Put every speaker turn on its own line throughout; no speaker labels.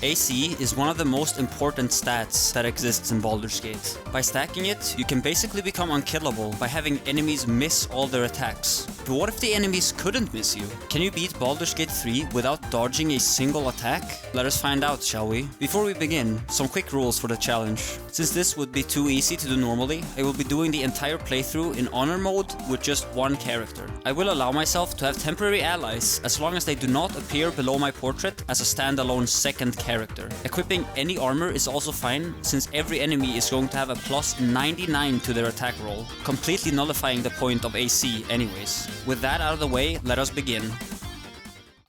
AC is one of the most important stats that exists in Baldur's Gate. By stacking it, you can basically become unkillable by having enemies miss all their attacks. But what if the enemies couldn't miss you? Can you beat Baldur's Gate 3 without dodging a single attack? Let us find out, shall we? Before we begin, some quick rules for the challenge. Since this would be too easy to do normally, I will be doing the entire playthrough in honor mode with just one character. I will allow myself to have temporary allies as long as they do not appear below my portrait as a standalone second character. Equipping any armor is also fine, since every enemy is going to have a plus 99 to their attack roll, completely nullifying the point of AC anyways. With that out of the way, let us begin.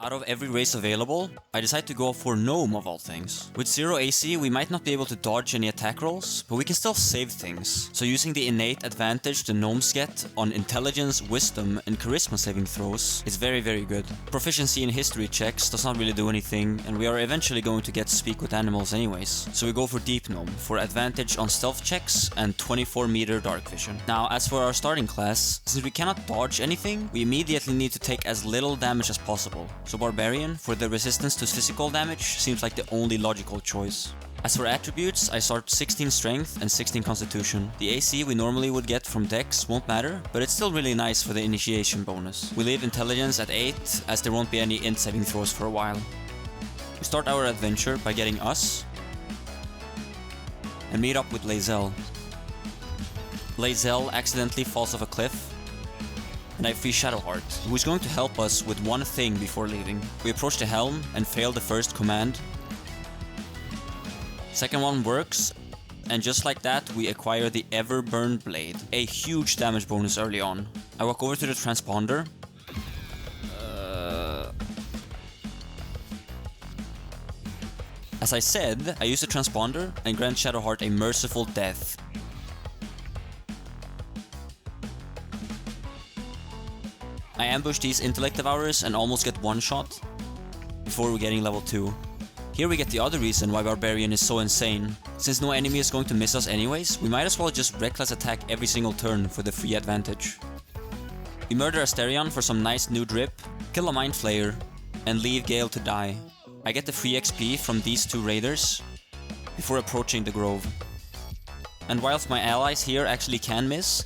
Out of every race available, I decide to go for Gnome of all things. With 0 AC, we might not be able to dodge any attack rolls, but we can still save things. So using the innate advantage the Gnomes get on Intelligence, Wisdom, and Charisma saving throws is very good. Proficiency in history checks does not really do anything, and we are eventually going to get to speak with animals anyways. So we go for Deep Gnome for advantage on stealth checks and 24 meter dark vision. Now, as for our starting class, since we cannot dodge anything, we immediately need to take as little damage as possible. So Barbarian, for the resistance to physical damage, seems like the only logical choice. As for attributes, I start 16 strength and 16 constitution. The AC we normally would get from Dex won't matter, but it's still really nice for the initiation bonus. We leave intelligence at 8, as there won't be any int saving throws for a while. We start our adventure by getting us and meet up with Lae'zel. Lae'zel accidentally falls off a cliff, and I free Shadowheart, who is going to help us with one thing before leaving. We approach the helm and fail the first command. Second one works, and just like that we acquire the Everburn Blade, a huge damage bonus early on. I walk over to the transponder. As I said, I use the transponder and grant Shadowheart a merciful death. I ambush these intellect devourers and almost get one shot before getting level 2. Here we get the other reason why Barbarian is so insane. Since no enemy is going to miss us anyways, we might as well just reckless attack every single turn for the free advantage. We murder Asterion for some nice new drip, kill a Mind Flayer, and leave Gale to die. I get the free XP from these two raiders before approaching the grove. And whilst my allies here actually can miss,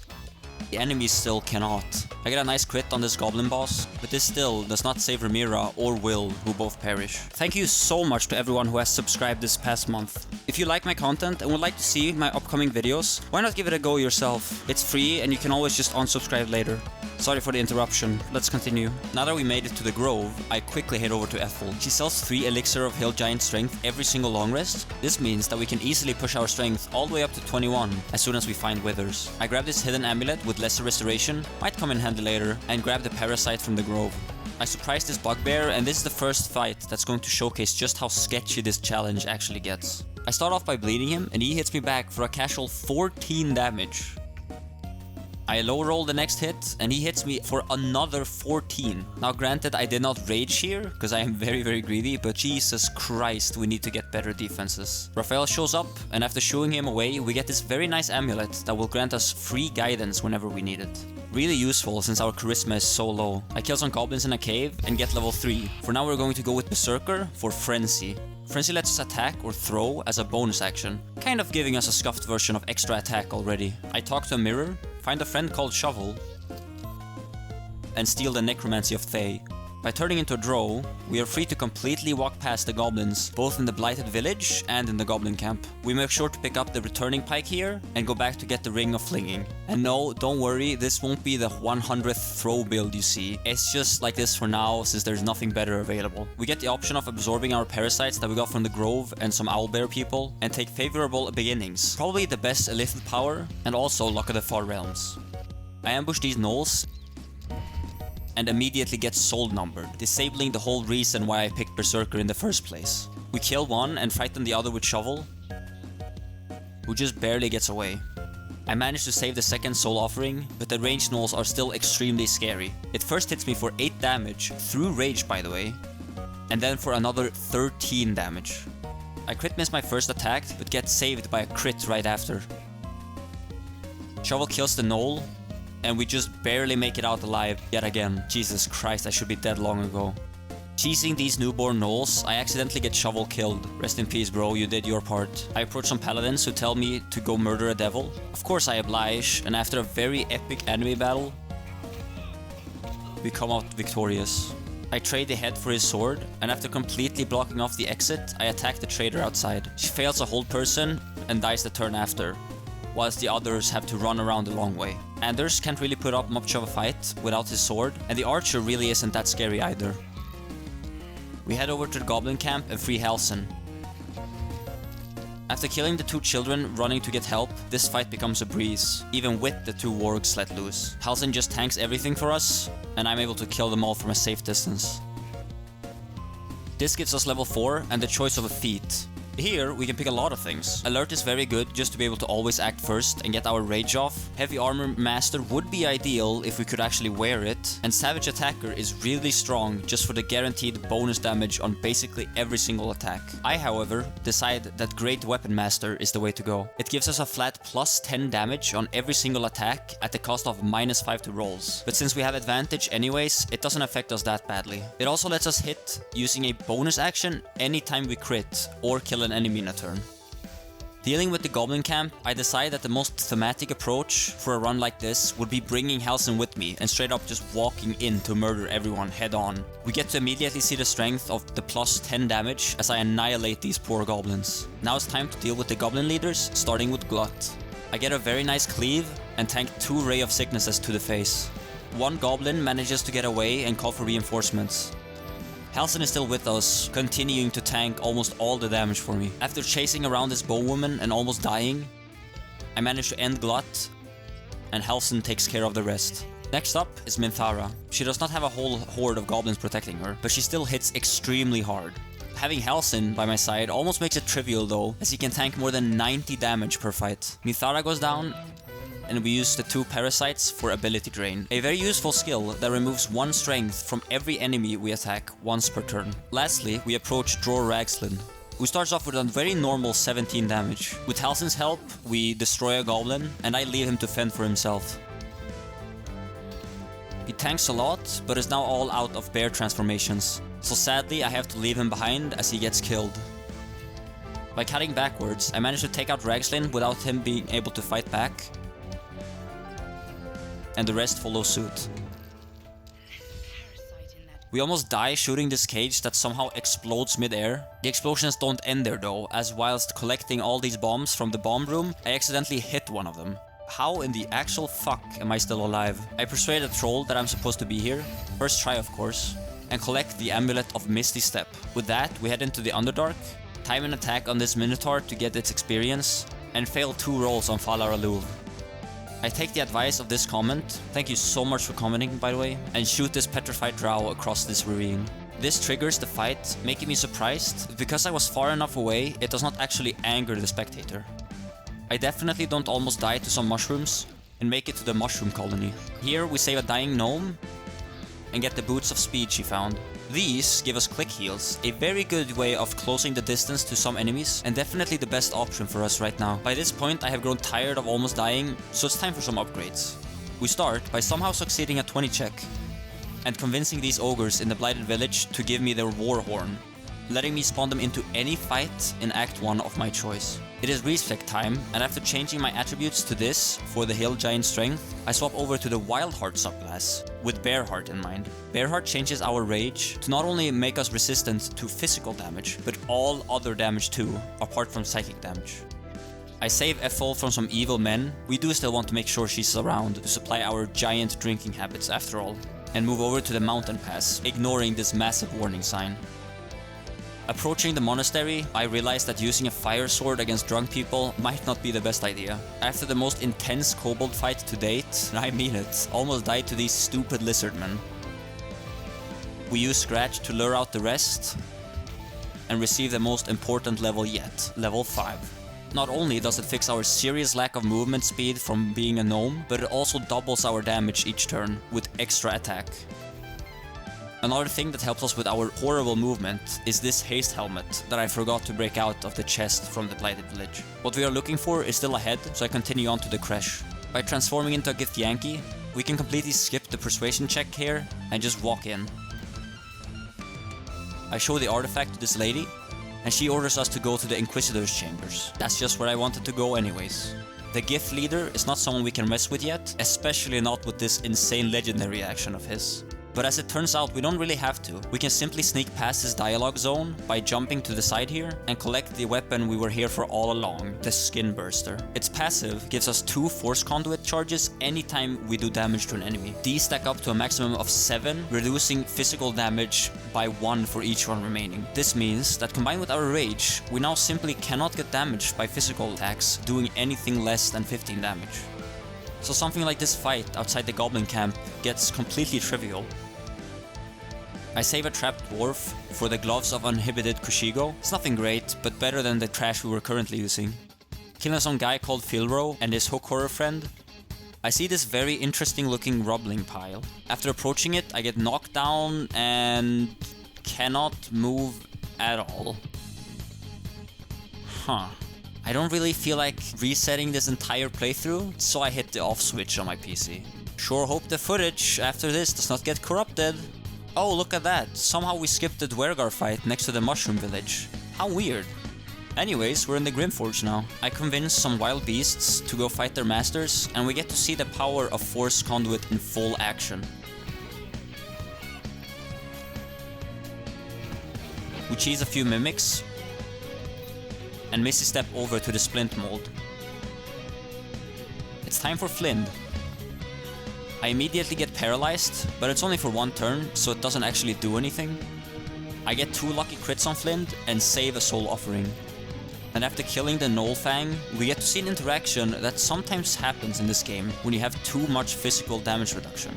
the enemies still cannot. I get a nice crit on this goblin boss, but this still does not save Rhaenyra or Will, who both perish. Thank you so much to everyone who has subscribed this past month. If you like my content and would like to see my upcoming videos, why not give it a go yourself? It's free and you can always just unsubscribe later. Sorry for the interruption, let's continue. Now that we made it to the grove, I quickly head over to Ethel. She sells 3 Elixir of Hill Giant Strength every single long rest. This means that we can easily push our strength all the way up to 21 as soon as we find withers. I grab this hidden amulet with lesser restoration, might come in handy later, and grab the parasite from the grove. I surprise this bugbear, and this is the first fight that's going to showcase just how sketchy this challenge actually gets. I start off by bleeding him, and he hits me back for a casual 14 damage. I low roll the next hit, and he hits me for another 14. Now granted, I did not rage here, because I am very greedy, but Jesus Christ, we need to get better defenses. Raphael shows up, and after shooing him away, we get this very nice amulet that will grant us free guidance whenever we need it. Really useful since our charisma is so low. I kill some goblins in a cave and get level 3. For now we're going to go with Berserker for Frenzy. Frenzy lets us attack or throw as a bonus action, kind of giving us a scuffed version of extra attack already. I talk to a mirror, find a friend called Shovel, and steal the Necromancy of Thay. By turning into a drow, we are free to completely walk past the goblins, both in the Blighted Village and in the goblin camp. We make sure to pick up the returning pike here and go back to get the Ring of Flinging. And no, don't worry, this won't be the 100th throw build you see. It's just like this for now, since there's nothing better available. We get the option of absorbing our parasites that we got from the grove and some owlbear people, and take favorable beginnings. Probably the best illithid power, and also Luck of the Far Realms. I ambush these gnolls and immediately get soul numbered, disabling the whole reason why I picked Berserker in the first place. We kill one and frighten the other with Shovel, who just barely gets away. I managed to save the second soul offering, but the ranged gnolls are still extremely scary. It first hits me for 8 damage, through rage by the way, and then for another 13 damage. I crit miss my first attack, but get saved by a crit right after. Shovel kills the gnoll, and we just barely make it out alive yet again. Jesus Christ, I should be dead long ago. Cheesing these newborn gnolls, I accidentally get shovel killed. Rest in peace, bro, you did your part. I approach some paladins who tell me to go murder a devil. Of course I oblige, and after a very epic enemy battle, we come out victorious. I trade the head for his sword, and after completely blocking off the exit, I attack the trader outside. She fails a hold person and dies the turn after, whilst the others have to run around the long way. Anders can't really put up much of a fight without his sword, and the archer really isn't that scary either. We head over to the goblin camp and free Halsin. After killing the 2 children running to get help, this fight becomes a breeze, even with the 2 wargs let loose. Halsin just tanks everything for us, and I'm able to kill them all from a safe distance. This gives us level 4 and the choice of a feat. Here, we can pick a lot of things. Alert is very good just to be able to always act first and get our rage off. Heavy Armor Master would be ideal if we could actually wear it. And Savage Attacker is really strong just for the guaranteed bonus damage on basically every single attack. I, however, decide that Great Weapon Master is the way to go. It gives us a flat plus 10 damage on every single attack at the cost of -5 to rolls. But since we have advantage anyways, it doesn't affect us that badly. It also lets us hit using a bonus action anytime we crit or kill an enemy in a turn. Dealing with the goblin camp, I decide that the most thematic approach for a run like this would be bringing Halsin with me and straight up just walking in to murder everyone head on. We get to immediately see the strength of the plus 10 damage as I annihilate these poor goblins. Now it's time to deal with the goblin leaders, starting with Glut. I get a very nice cleave and tank 2 Ray of Sicknesses to the face. One goblin manages to get away and call for reinforcements. Halsin is still with us, continuing to tank almost all the damage for me. After chasing around this bowwoman and almost dying, I manage to end Glut, and Halsin takes care of the rest. Next up is Minthara. She does not have a whole horde of goblins protecting her, but she still hits extremely hard. Having Halsin by my side almost makes it trivial though, as he can tank more than 90 damage per fight. Minthara goes down, and we use the 2 parasites for ability drain. A very useful skill that removes 1 strength from every enemy we attack once per turn. Lastly, we approach Dror Ragslin, who starts off with a very normal 17 damage. With Halsin's help, we destroy a goblin, and I leave him to fend for himself. He tanks a lot, but is now all out of bear transformations, so sadly I have to leave him behind as he gets killed. By cutting backwards, I managed to take out Ragslin without him being able to fight back, and the rest follow suit. We almost die shooting this cage that somehow explodes mid-air. The explosions don't end there though, as whilst collecting all these bombs from the bomb room, I accidentally hit one of them. How in the actual fuck am I still alive? I persuade a troll that I'm supposed to be here, first try of course, and collect the Amulet of Misty Step. With that, we head into the Underdark, time an attack on this Minotaur to get its experience, and fail 2 rolls on Falar Aluv. I take the advice of this comment, thank you so much for commenting by the way, and shoot this petrified drow across this ravine. This triggers the fight, making me surprised. Because I was far enough away, it does not actually anger the spectator. I definitely don't almost die to some mushrooms, and make it to the mushroom colony. Here we save a dying gnome, and get the boots of speed she found. These give us click heals, a very good way of closing the distance to some enemies, and definitely the best option for us right now. By this point I have grown tired of almost dying, so it's time for some upgrades. We start by somehow succeeding a 20 check, and convincing these ogres in the Blighted Village to give me their war horn, letting me spawn them into any fight in Act 1 of my choice. It is respec time, and after changing my attributes to this for the Hill Giant Strength, I swap over to the Wildheart subclass, with Bearheart in mind. Bearheart changes our rage to not only make us resistant to physical damage, but all other damage too, apart from psychic damage. I save Ethel from some evil men. We do still want to make sure she's around to supply our giant drinking habits after all, and move over to the mountain pass, ignoring this massive warning sign. Approaching the monastery, I realized that using a fire sword against drunk people might not be the best idea. After the most intense kobold fight to date, and I mean it, almost died to these stupid lizardmen. We use Scratch to lure out the rest, and receive the most important level yet, level 5. Not only does it fix our serious lack of movement speed from being a gnome, but it also doubles our damage each turn, with extra attack. Another thing that helps us with our horrible movement is this haste helmet that I forgot to break out of the chest from the Blighted Village. What we are looking for is still ahead, so I continue on to the Kresh. By transforming into a Githyanki, we can completely skip the persuasion check here and just walk in. I show the artifact to this lady, and she orders us to go to the Inquisitor's chambers. That's just where I wanted to go anyways. The gift leader is not someone we can mess with yet, especially not with this insane legendary action of his. But as it turns out, we don't really have to. We can simply sneak past this dialogue zone by jumping to the side here and collect the weapon we were here for all along, the Skin Burster. Its passive gives us 2 Force Conduit charges anytime we do damage to an enemy. These stack up to a maximum of 7, reducing physical damage by 1 for each one remaining. This means that combined with our rage, we now simply cannot get damaged by physical attacks doing anything less than 15 damage. So something like this fight outside the Goblin camp gets completely trivial. I save a trapped dwarf for the gloves of uninhibited Kushigo. It's nothing great, but better than the trash we were currently using. Killing some guy called Philro and his hook horror friend. I see this very interesting looking rubbling pile. After approaching it, I get knocked down and cannot move at all. Huh. I don't really feel like resetting this entire playthrough, so I hit the off switch on my PC. Sure hope the footage after this does not get corrupted. Oh, look at that. Somehow we skipped the Dwergar fight next to the Mushroom Village. How weird. Anyways, we're in the Grimforge now. I convinced some wild beasts to go fight their masters, and we get to see the power of Force Conduit in full action. We cheese a few mimics, and Missy step over to the Splint mold. It's time for Flind. I immediately get paralyzed, but it's only for 1 turn, so it doesn't actually do anything. I get 2 lucky crits on Flind and save a soul offering. And after killing the Knollfang, we get to see an interaction that sometimes happens in this game when you have too much physical damage reduction.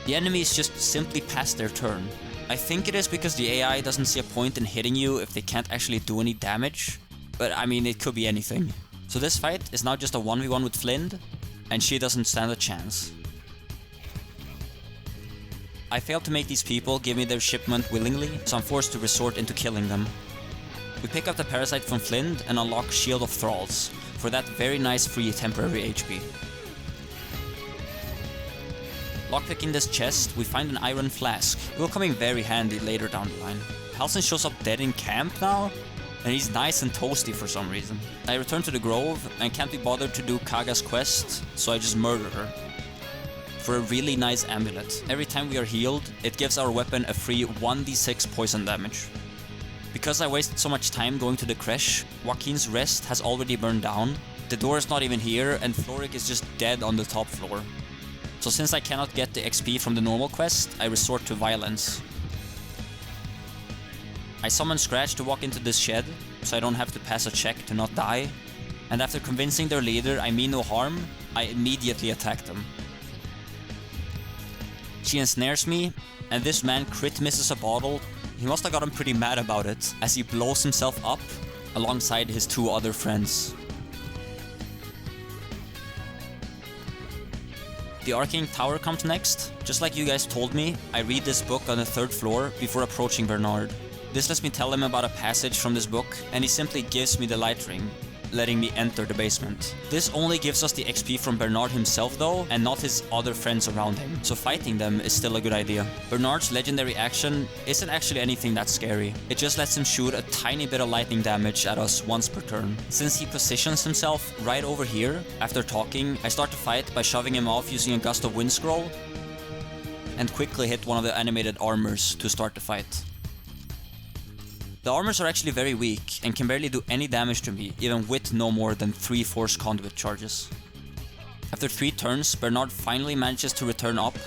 The enemies just simply pass their turn. I think it is because the AI doesn't see a point in hitting you if they can't actually do any damage, but I mean, it could be anything. So this fight is now just a 1v1 with Flind, and she doesn't stand a chance. I failed to make these people give me their shipment willingly, so I'm forced to resort into killing them. We pick up the parasite from Flind and unlock Shield of Thralls for that very nice free temporary HP. Lockpicking this chest, we find an iron flask. It will come in very handy later down the line. Halsin shows up dead in camp now, and he's nice and toasty for some reason. I return to the grove and can't be bothered to do Kaga's quest, so I just murder her. For a really nice amulet. Every time we are healed, it gives our weapon a free 1d6 poison damage. Because I wasted so much time going to the creche, Joaquin's rest has already burned down, the door is not even here, and Floric is just dead on the top floor. So since I cannot get the XP from the normal quest, I resort to violence. I summon Scratch to walk into this shed, so I don't have to pass a check to not die, and after convincing their leader I mean no harm, I immediately attack them. She ensnares me, and this man crit misses a bottle. He must have gotten pretty mad about it, as he blows himself up alongside his 2 other friends. The Arcane Tower comes next. Just like you guys told me, I read this book on the 3rd floor before approaching Bernard. This lets me tell him about a passage from this book, and he simply gives me the light ring, letting me enter the basement. This only gives us the XP from Bernard himself though, and not his other friends around him, so fighting them is still a good idea. Bernard's legendary action isn't actually anything that scary. It just lets him shoot a tiny bit of lightning damage at us once per turn. Since he positions himself right over here, after talking, I start the fight by shoving him off using a Gust of Wind scroll, and quickly hit one of the animated armors to start the fight. The armors are actually very weak and can barely do any damage to me, even with no more than 3 Force Conduit charges. After 3 turns, Bernard finally manages to return up.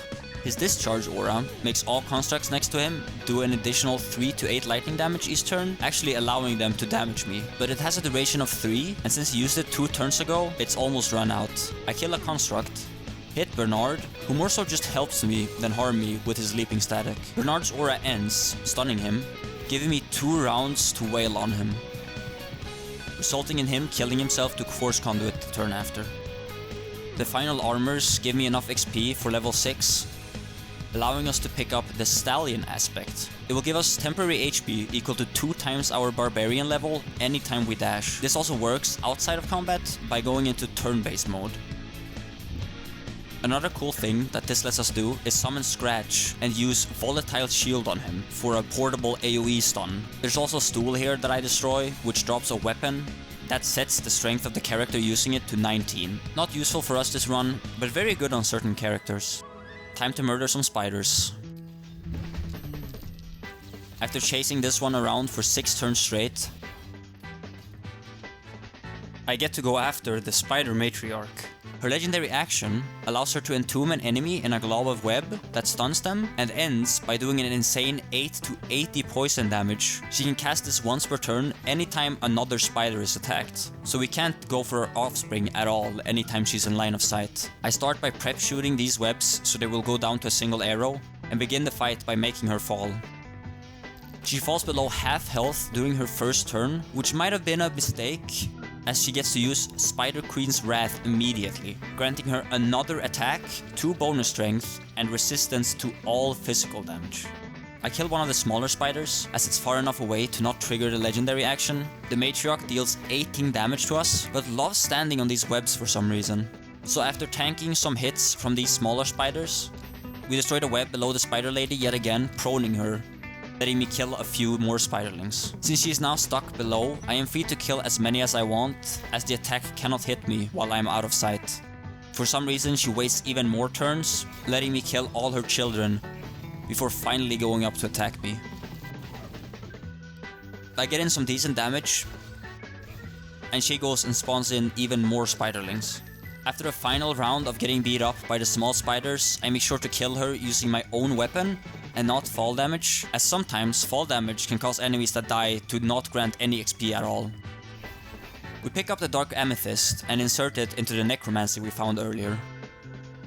His discharge aura makes all constructs next to him do an additional 3 to 8 lightning damage each turn, actually allowing them to damage me. But it has a duration of 3, and since he used it 2 turns ago, it's almost run out. I kill a construct, hit Bernard, who more so just helps me than harm me with his leaping static. Bernard's aura ends, stunning him, giving me 2 rounds to wail on him, resulting in him killing himself to Force Conduit the turn after. The final armors give me enough XP for level 6, allowing us to pick up the Stallion aspect. It will give us temporary HP equal to 2 times our Barbarian level anytime we dash. This also works outside of combat by going into turn-based mode. Another cool thing that this lets us do is summon Scratch and use Volatile Shield on him for a portable AoE stun. There's also Stool here that I destroy, which drops a weapon that sets the strength of the character using it to 19. Not useful for us this run, but very good on certain characters. Time to murder some spiders. After chasing this one around for 6 turns straight, I get to go after the Spider Matriarch. Her legendary action allows her to entomb an enemy in a glob of web that stuns them and ends by doing an insane 8 to 80 poison damage. She can cast this once per turn anytime another spider is attacked, so we can't go for her offspring at all anytime she's in line of sight. I start by prep shooting these webs so they will go down to a single arrow, and begin the fight by making her fall. She falls below half health during her first turn, which might have been a mistake, as she gets to use Spider Queen's Wrath immediately, granting her another attack, 2 bonus strength, and resistance to all physical damage. I kill one of the smaller spiders, as it's far enough away to not trigger the legendary action. The Matriarch deals 18 damage to us, but loves standing on these webs for some reason. So after tanking some hits from these smaller spiders, we destroy the web below the spider lady yet again, proning her, letting me kill a few more spiderlings. Since she is now stuck below, I am free to kill as many as I want, as the attack cannot hit me while I am out of sight. For some reason she wastes even more turns, letting me kill all her children before finally going up to attack me. I get in some decent damage, and she goes and spawns in even more spiderlings. After a final round of getting beat up by the small spiders, I make sure to kill her using my own weapon and not fall damage, as sometimes fall damage can cause enemies that die to not grant any XP at all. We pick up the Dark Amethyst and insert it into the Necromancy we found earlier.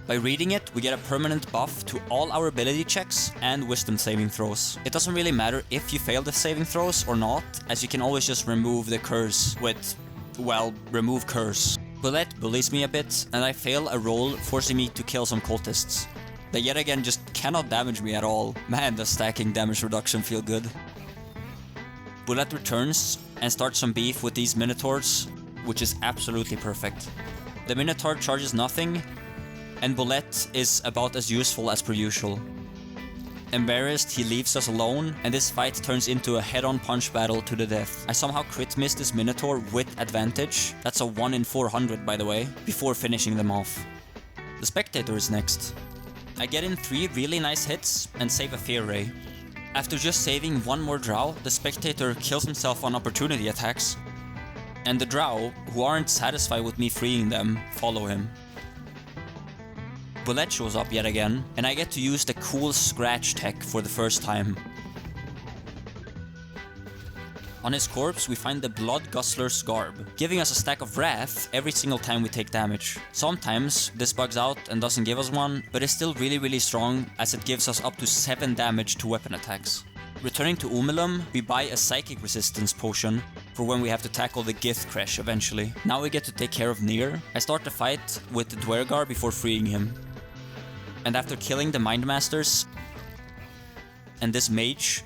By reading it, we get a permanent buff to all our ability checks and wisdom saving throws. It doesn't really matter if you fail the saving throws or not, as you can always just remove the curse with, well, remove curse. Bullet bullies me a bit, and I fail a roll forcing me to kill some cultists. They yet again just cannot damage me at all. Man, does stacking damage reduction feel good. Bullet returns and starts some beef with these Minotaurs, which is absolutely perfect. The Minotaur charges nothing, and Bullet is about as useful as per usual. Embarrassed, he leaves us alone, and this fight turns into a head-on punch battle to the death. I somehow crit miss this Minotaur with advantage, that's a 1 in 400 by the way, before finishing them off. The Spectator is next. I get in 3 really nice hits and save a Fear Ray. After just saving one more Drow, the Spectator kills himself on opportunity attacks, and the Drow, who aren't satisfied with me freeing them, follow him. Bullet shows up yet again, and I get to use the cool Scratch tech for the first time. On his corpse we find the Blood Guzzler's Garb, giving us a stack of Wrath every single time we take damage. Sometimes this bugs out and doesn't give us one, but is still really strong, as it gives us up to 7 damage to weapon attacks. Returning to Umilum, we buy a Psychic Resistance potion for when we have to tackle the Gith Crash eventually. Now we get to take care of Nier. I start the fight with the Dwergar before freeing him. And after killing the Mind Masters and this mage,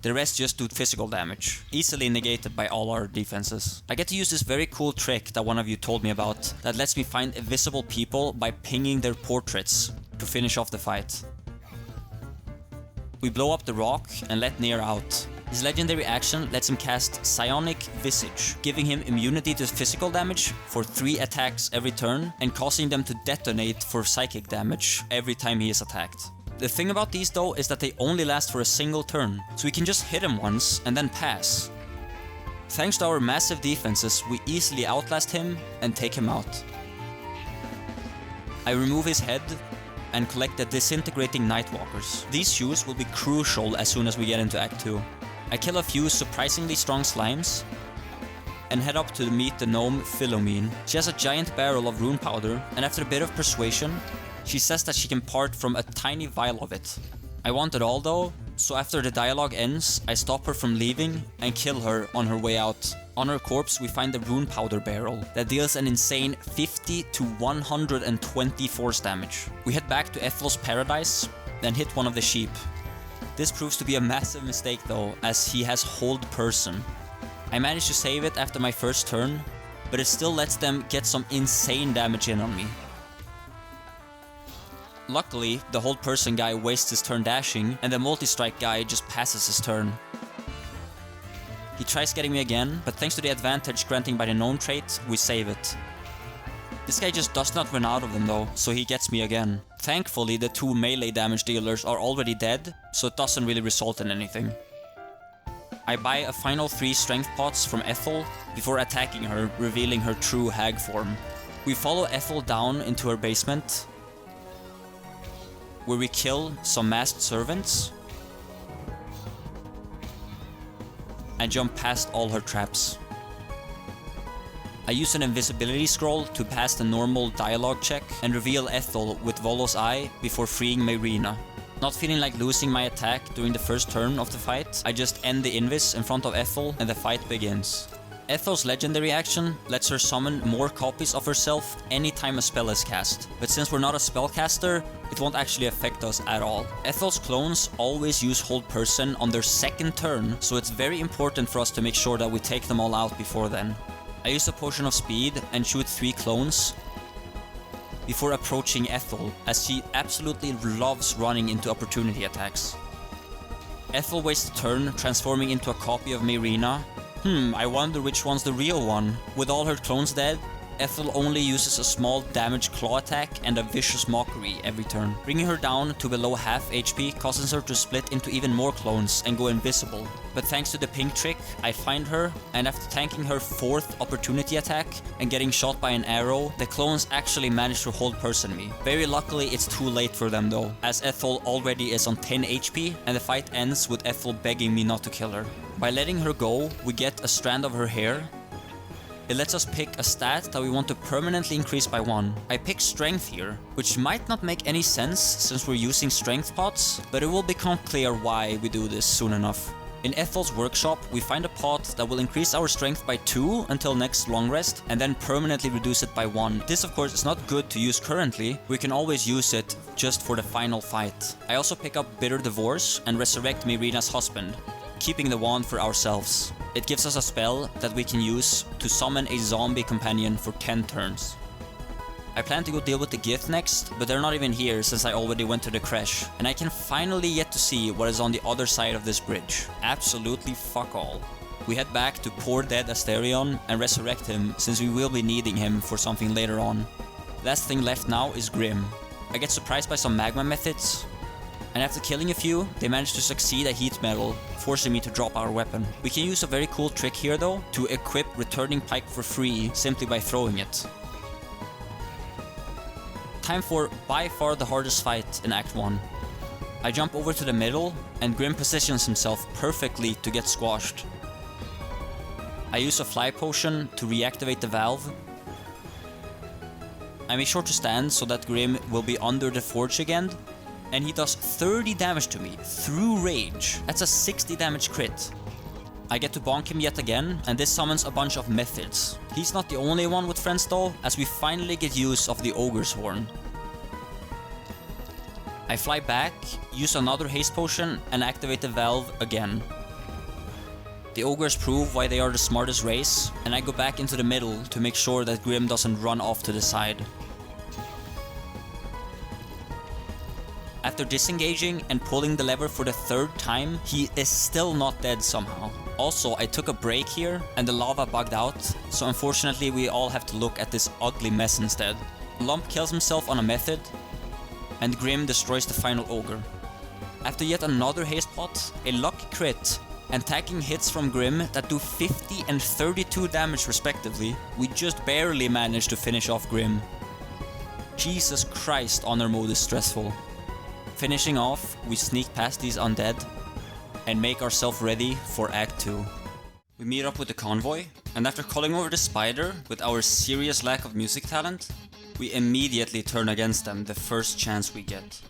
the rest just do physical damage, easily negated by all our defenses. I get to use this very cool trick that one of you told me about, that lets me find invisible people by pinging their portraits to finish off the fight. We blow up the rock and let Nier out. His legendary action lets him cast Psionic Visage, giving him immunity to physical damage for 3 attacks every turn, and causing them to detonate for psychic damage every time he is attacked. The thing about these though is that they only last for a single turn, so we can just hit him once and then pass. Thanks to our massive defenses, we easily outlast him and take him out. I remove his head and collect the Disintegrating Nightwalkers. These shoes will be crucial as soon as we get into Act 2. I kill a few surprisingly strong slimes and head up to meet the gnome Philomene. She has a giant barrel of rune powder, and after a bit of persuasion, she says that she can part from a tiny vial of it. I want it all though, so after the dialogue ends, I stop her from leaving and kill her on her way out. On her corpse we find the rune powder barrel that deals an insane 50 to 120 force damage. We head back to Ethel's paradise, then hit one of the sheep. This proves to be a massive mistake though, as he has hold person. I managed to save it after my first turn, but it still lets them get some insane damage in on me. Luckily, the hold person guy wastes his turn dashing, and the multi-strike guy just passes his turn. He tries getting me again, but thanks to the advantage granting by the known trait, we save it. This guy just does not run out of them though, so he gets me again. Thankfully, the 2 melee damage dealers are already dead, so it doesn't really result in anything. I buy a final 3 strength pots from Ethel before attacking her, revealing her true hag form. We follow Ethel down into her basement, where we kill some masked servants and jump past all her traps. I use an invisibility scroll to pass the normal dialogue check and reveal Ethel with Volo's eye before freeing Myrina. Not feeling like losing my attack during the first turn of the fight, I just end the invis in front of Ethel and the fight begins. Ethel's legendary action lets her summon more copies of herself anytime a spell is cast, but since we're not a spellcaster, it won't actually affect us at all. Ethel's clones always use hold person on their second turn, so it's very important for us to make sure that we take them all out before then. I use a potion of speed and shoot 3 clones before approaching Ethel, as she absolutely loves running into opportunity attacks. Ethel wastes a turn, transforming into a copy of Myrina. I wonder which one's the real one. With all her clones dead, Ethel only uses a small damage claw attack and a vicious mockery every turn. Bringing her down to below half HP causes her to split into even more clones and go invisible. But thanks to the pink trick, I find her, and after tanking her 4th opportunity attack and getting shot by an arrow, the clones actually manage to hold person me. Very luckily, it's too late for them though, as Ethel already is on 10 HP and the fight ends with Ethel begging me not to kill her. By letting her go, we get a strand of her hair. It lets us pick a stat that we want to permanently increase by 1. I pick strength here, which might not make any sense since we're using strength pots, but it will become clear why we do this soon enough. In Ethel's workshop, we find a pot that will increase our strength by 2 until next long rest, and then permanently reduce it by 1. This of course is not good to use currently, we can always use it just for the final fight. I also pick up Bitter Divorce and resurrect Myrina's husband, keeping the wand for ourselves. It gives us a spell that we can use to summon a zombie companion for 10 turns. I plan to go deal with the Gith next, but they're not even here since I already went to the creche, and I can finally get to see what is on the other side of this bridge. Absolutely fuck all. We head back to poor dead Asterion and resurrect him since we will be needing him for something later on. Last thing left now is Grim. I get surprised by some magma methods, and after killing a few, they manage to succeed at heat metal, forcing me to drop our weapon. We can use a very cool trick here though, to equip Returning Pike for free simply by throwing it. Time for by far the hardest fight in Act 1. I jump over to the middle, and Grim positions himself perfectly to get squashed. I use a fly potion to reactivate the valve. I make sure to stand so that Grim will be under the forge again, and he does 30 damage to me through rage. That's a 60 damage crit. I get to bonk him yet again, and this summons a bunch of methods. He's not the only one with friends though, as we finally get use of the Ogre's Horn. I fly back, use another haste potion, and activate the valve again. The Ogres prove why they are the smartest race, and I go back into the middle to make sure that Grim doesn't run off to the side. After disengaging and pulling the lever for the 3rd time, he is still not dead somehow. Also, I took a break here and the lava bugged out, so unfortunately we all have to look at this ugly mess instead. Lump kills himself on a method, and Grim destroys the final ogre. After yet another haste pot, a luck crit, and tagging hits from Grim that do 50 and 32 damage respectively, we just barely manage to finish off Grim. Jesus Christ, honor mode is stressful. Finishing off, we sneak past these undead and make ourselves ready for Act 2. We meet up with the convoy, and after calling over the spider with our serious lack of music talent, we immediately turn against them the first chance we get.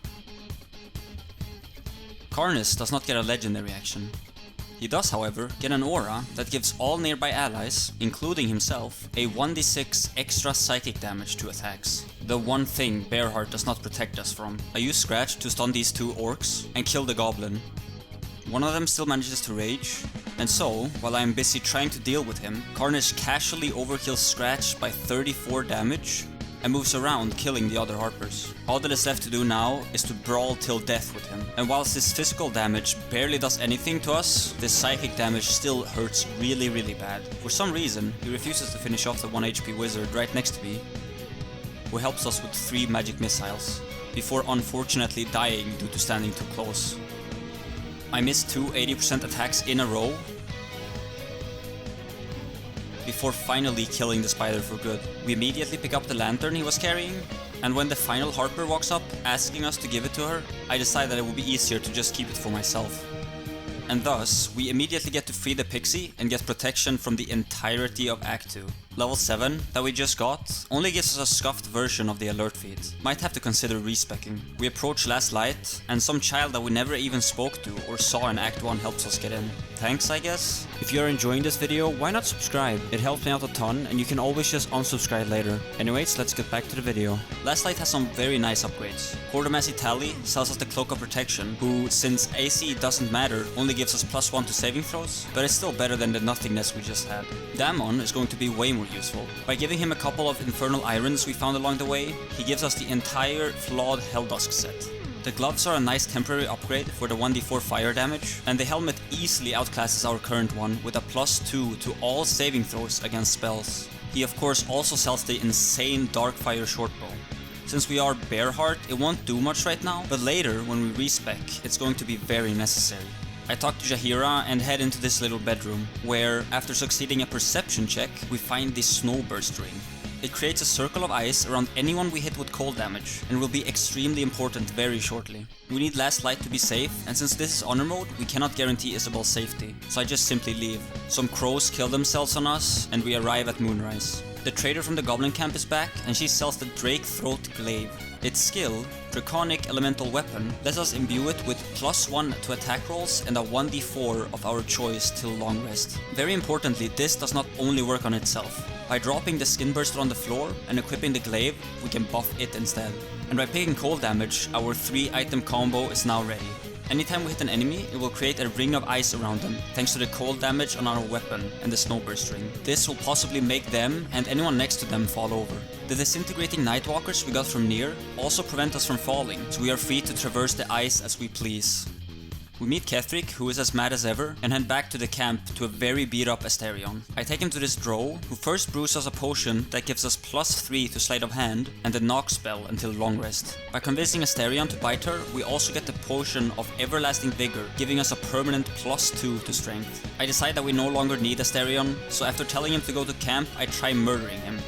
Karnus does not get a legendary action. He does, however, get an aura that gives all nearby allies, including himself, a 1d6 extra psychic damage to attacks. The one thing Bearheart does not protect us from. I use Scratch to stun these 2 orcs and kill the goblin. One of them still manages to rage, And so, while I am busy trying to deal with him, Carnage casually overkills Scratch by 34 damage and moves around killing the other Harpers. All that is left to do now is to brawl till death with him. And whilst his physical damage barely does anything to us, this psychic damage still hurts really bad. For some reason, he refuses to finish off the 1 HP wizard right next to me, who helps us with 3 magic missiles, before unfortunately dying due to standing too close. I missed 2 80% attacks in a row, before finally killing the spider for good. We immediately pick up the lantern he was carrying, and when the final Harper walks up asking us to give it to her, I decide that it would be easier to just keep it for myself. And thus, we immediately get to free the pixie and get protection from the entirety of Act 2. Level 7 that we just got only gives us a scuffed version of the alert feed. Might have to consider respecking. We approach Last Light, and some child that we never even spoke to or saw in Act 1 helps us get in. Thanks, I guess? If you're enjoying this video, why not subscribe? It helps me out a ton, and you can always just unsubscribe later. Anyways, let's get back to the video. Last Light has some very nice upgrades. Quartermassey Tally sells us the Cloak of Protection, who, since AC doesn't matter, only gives us +1 to saving throws, but it's still better than the nothingness we just had. Damon is going to be way more useful. By giving him a couple of Infernal Irons we found along the way, he gives us the entire flawed Helldusk set. The gloves are a nice temporary upgrade for the 1d4 fire damage, and the helmet easily outclasses our current one with a +2 to all saving throws against spells. He of course also sells the insane Darkfire shortbow. Since we are Bearheart, it won't do much right now, but later when we respec, it's going to be very necessary. I talk to Jaheira and head into this little bedroom, where, after succeeding a perception check, we find the Snowburst ring. It creates a circle of ice around anyone we hit with cold damage, and will be extremely important very shortly. We need Last Light to be safe, and since this is honor mode, we cannot guarantee Isabel's safety, so I just simply leave. Some crows kill themselves on us, and we arrive at Moonrise. The trader from the Goblin Camp is back, and she sells the Drake Throat Glaive. Its skill, Draconic Elemental Weapon, lets us imbue it with +1 to attack rolls and a 1d4 of our choice till long rest. Very importantly, this does not only work on itself. By dropping the Skinburster on the floor and equipping the glaive, we can buff it instead. And by picking cold damage, our 3-item combo is now ready. Anytime we hit an enemy, it will create a ring of ice around them, thanks to the cold damage on our weapon and the Snowburst ring. This will possibly make them and anyone next to them fall over. The disintegrating Nightwalkers we got from near also prevent us from falling, so we are free to traverse the ice as we please. We meet Kethric, who is as mad as ever, and head back to the camp to a very beat up Asterion. I take him to this drow, who first brews us a potion that gives us +3 to sleight of hand and the knock spell until long rest. By convincing Asterion to bite her, we also get the potion of everlasting vigor, giving us a permanent +2 to strength. I decide that we no longer need Asterion, so after telling him to go to camp, I try murdering him.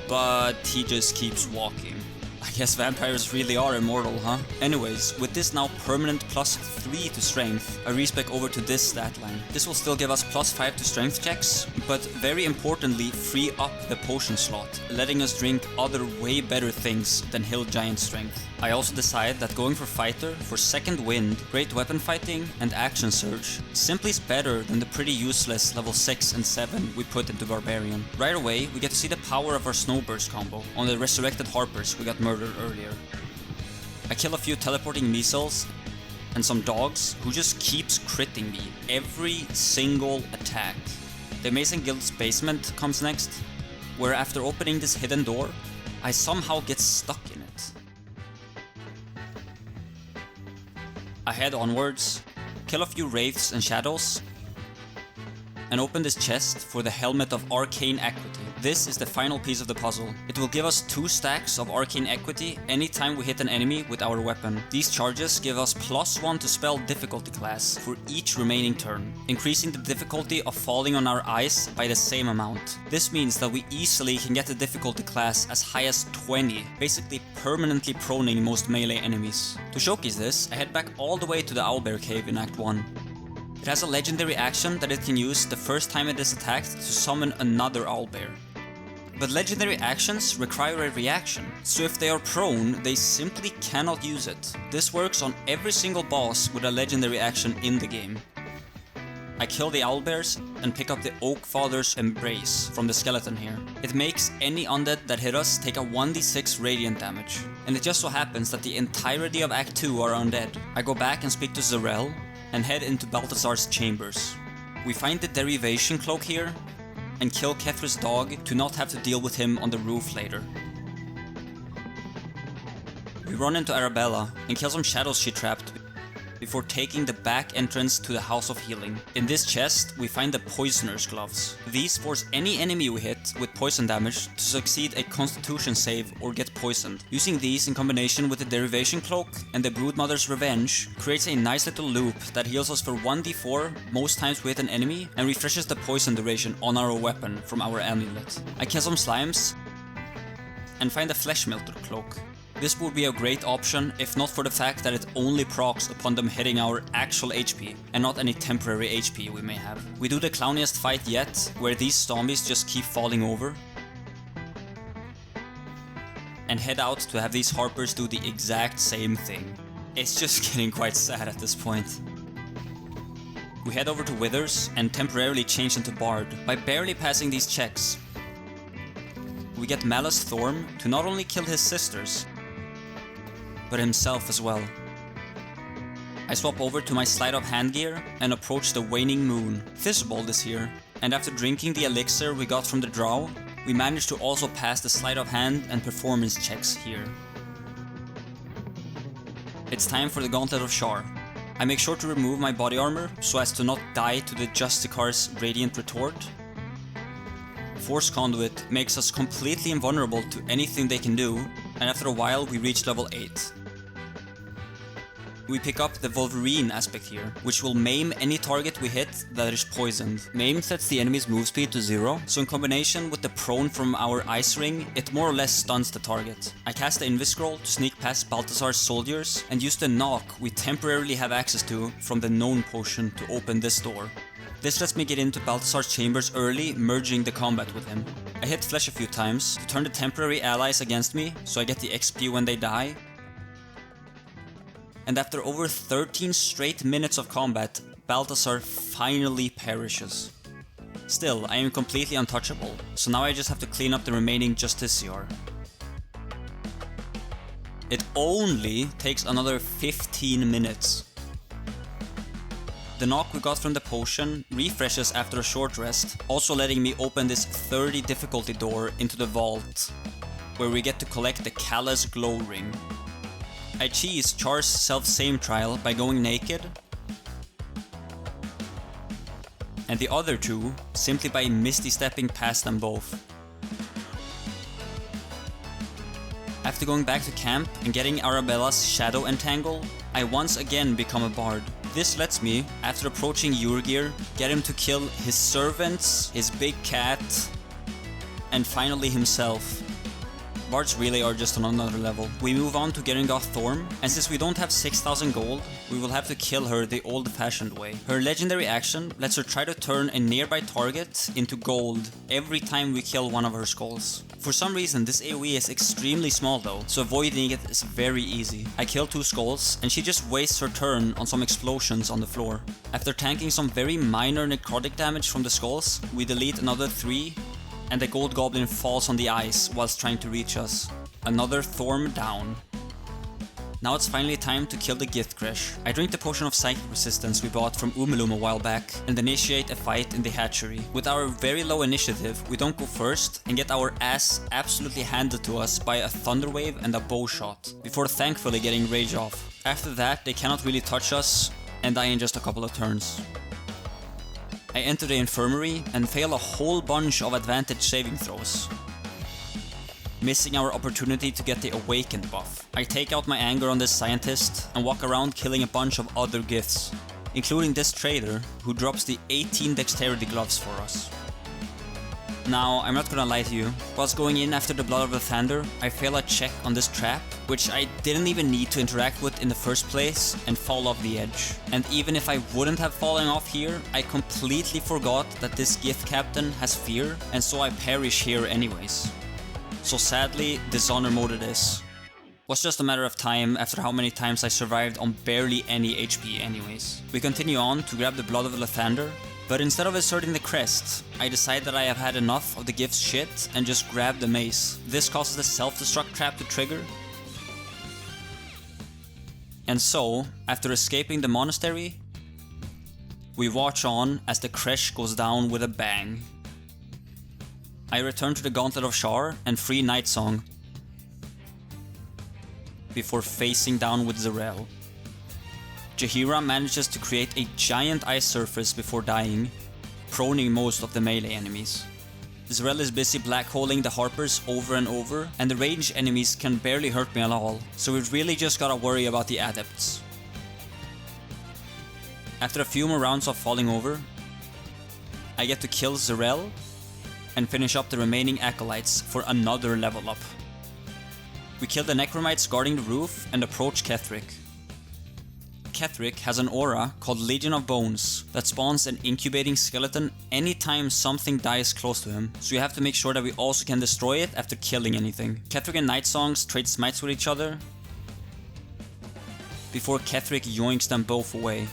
But he just keeps walking. I guess vampires really are immortal, huh? Anyways, with this now permanent +3 to strength, I respec over to this stat line. This will still give us +5 to strength checks, but very importantly free up the potion slot, letting us drink other way better things than Hill Giant strength. I also decide that going for Fighter, for Second Wind, Great Weapon Fighting, and Action Surge simply is better than the pretty useless level 6 and 7 we put into Barbarian. Right away, we get to see the power of our Snowburst combo on the resurrected Harpers we got murdered earlier. I kill a few teleporting measles and some dogs who just keeps critting me every single attack. The Mason Guild's basement comes next, where after opening this hidden door, I somehow get stuck in it. I head onwards, kill a few wraiths and shadows, and open this chest for the Helmet of Arcane Equity. This is the final piece of the puzzle. It will give us 2 stacks of Arcane Equity anytime we hit an enemy with our weapon. These charges give us +1 to spell difficulty class for each remaining turn, increasing the difficulty of falling on our ice by the same amount. This means that we easily can get the difficulty class as high as 20, basically permanently proning most melee enemies. To showcase this, I head back all the way to the Owlbear Cave in Act 1. It has a legendary action that it can use the first time it is attacked to summon another owlbear. But legendary actions require a reaction, so if they are prone, they simply cannot use it. This works on every single boss with a legendary action in the game. I kill the owlbears and pick up the Oakfather's Embrace from the skeleton here. It makes any undead that hit us take a 1d6 radiant damage, and it just so happens that the entirety of Act 2 are undead. I go back and speak to Zarel, and head into Balthazar's chambers. We find the derivation cloak here and kill Kethra's dog to not have to deal with him on the roof later. We run into Arabella and kill some shadows she trapped before taking the back entrance to the House of Healing. In this chest, we find the Poisoner's Gloves. These force any enemy we hit with poison damage to succeed a Constitution save or get poisoned. Using these in combination with the Derivation Cloak and the Broodmother's Revenge creates a nice little loop that heals us for 1d4 most times we hit an enemy and refreshes the poison duration on our weapon from our amulet. I kill some slimes and find a Flesh Melter Cloak. This would be a great option if not for the fact that it only procs upon them hitting our actual HP and not any temporary HP we may have. We do the clowniest fight yet, where these zombies just keep falling over, and head out to have these Harpers do the exact same thing. It's just getting quite sad at this point. We head over to Withers and temporarily change into Bard by barely passing these checks. We get Malus Thorm to not only kill his sisters, but himself as well. I swap over to my sleight of hand gear and approach the waning moon. Fizzbolt is here, and after drinking the elixir we got from the drow, we managed to also pass the sleight of hand and performance checks here. It's time for the Gauntlet of Shar. I make sure to remove my body armor so as to not die to the Justicar's Radiant Retort. Force Conduit makes us completely invulnerable to anything they can do, and after a while we reach level 8. We pick up the Wolverine aspect here, which will maim any target we hit that is poisoned. Maim sets the enemy's move speed to 0, so in combination with the prone from our ice ring, it more or less stuns the target. I cast the Invis Scroll to sneak past Balthazar's soldiers and use the knock we temporarily have access to from the known potion to open this door. This lets me get into Balthazar's chambers early, merging the combat with him. I hit Flesh a few times to turn the temporary allies against me, so I get the XP when they die. And after over 13 straight minutes of combat, Balthazar finally perishes. Still, I am completely untouchable, so now I just have to clean up the remaining Justiciar. It only takes another 15 minutes. The knock we got from the potion refreshes after a short rest, also letting me open this 30 difficulty door into the vault, where we get to collect the Callous Glow Ring. I cheese Char's self-same trial by going naked, and the other two simply by misty stepping past them both. After going back to camp and getting Arabella's Shadow Entangle, I once again become a bard. This lets me, after approaching Urgir, get him to kill his servants, his big cat, and finally himself. Bards really are just on another level. We move on to Geringoth Thorm, and since we don't have 6000 gold, we will have to kill her the old-fashioned way. Her legendary action lets her try to turn a nearby target into gold every time we kill one of her skulls. For some reason this AoE is extremely small though, so avoiding it is very easy. I kill 2 skulls, and she just wastes her turn on some explosions on the floor. After tanking some very minor necrotic damage from the skulls, we delete another 3, and the gold goblin falls on the ice whilst trying to reach us. Another Thorm down. Now it's finally time to kill the Githcresh. I drink the potion of psychic resistance we bought from Umelum a while back and initiate a fight in the hatchery. With our very low initiative, we don't go first and get our ass absolutely handed to us by a Thunderwave and a bow shot, before thankfully getting rage off. After that, they cannot really touch us and die in just a couple of turns. I enter the infirmary and fail a whole bunch of advantage saving throws, missing our opportunity to get the awakened buff. I take out my anger on this scientist and walk around killing a bunch of other Giths, including this trader who drops the 18 dexterity gloves for us. Now, I'm not gonna lie to you, whilst going in after the Blood of the Thunder, I fail a check on this trap, which I didn't even need to interact with in the first place, and fall off the edge. And even if I wouldn't have fallen off here, I completely forgot that this Gith captain has fear, and so I perish here anyways. So sadly, dishonor mode it is. Was just a matter of time after how many times I survived on barely any HP anyways. We continue on to grab the Blood of the Lathander, but instead of asserting the crest, I decide that I have had enough of the Gith's shit and just grab the mace. This causes the self-destruct trap to trigger. And so, after escaping the monastery, We watch on as the Kresh goes down with a bang. I return to the Gauntlet of Shar and free Night Song before facing down with Zarel. Jaheira manages to create a giant ice surface before dying, proning most of the melee enemies. Zarel is busy black-holing the Harpers over and over, and the ranged enemies can barely hurt me at all, so we really just gotta worry about the adepts. After a few more rounds of falling over, I get to kill Zarel and finish up the remaining acolytes for another level up. We kill the Necromites guarding the roof and approach Ketheric. Ketheric has an aura called Legion of Bones that spawns an incubating skeleton anytime something dies close to him, so you have to make sure that we also can destroy it after killing anything. Ketheric and Night Songs trade smites with each other before Ketheric yoinks them both away.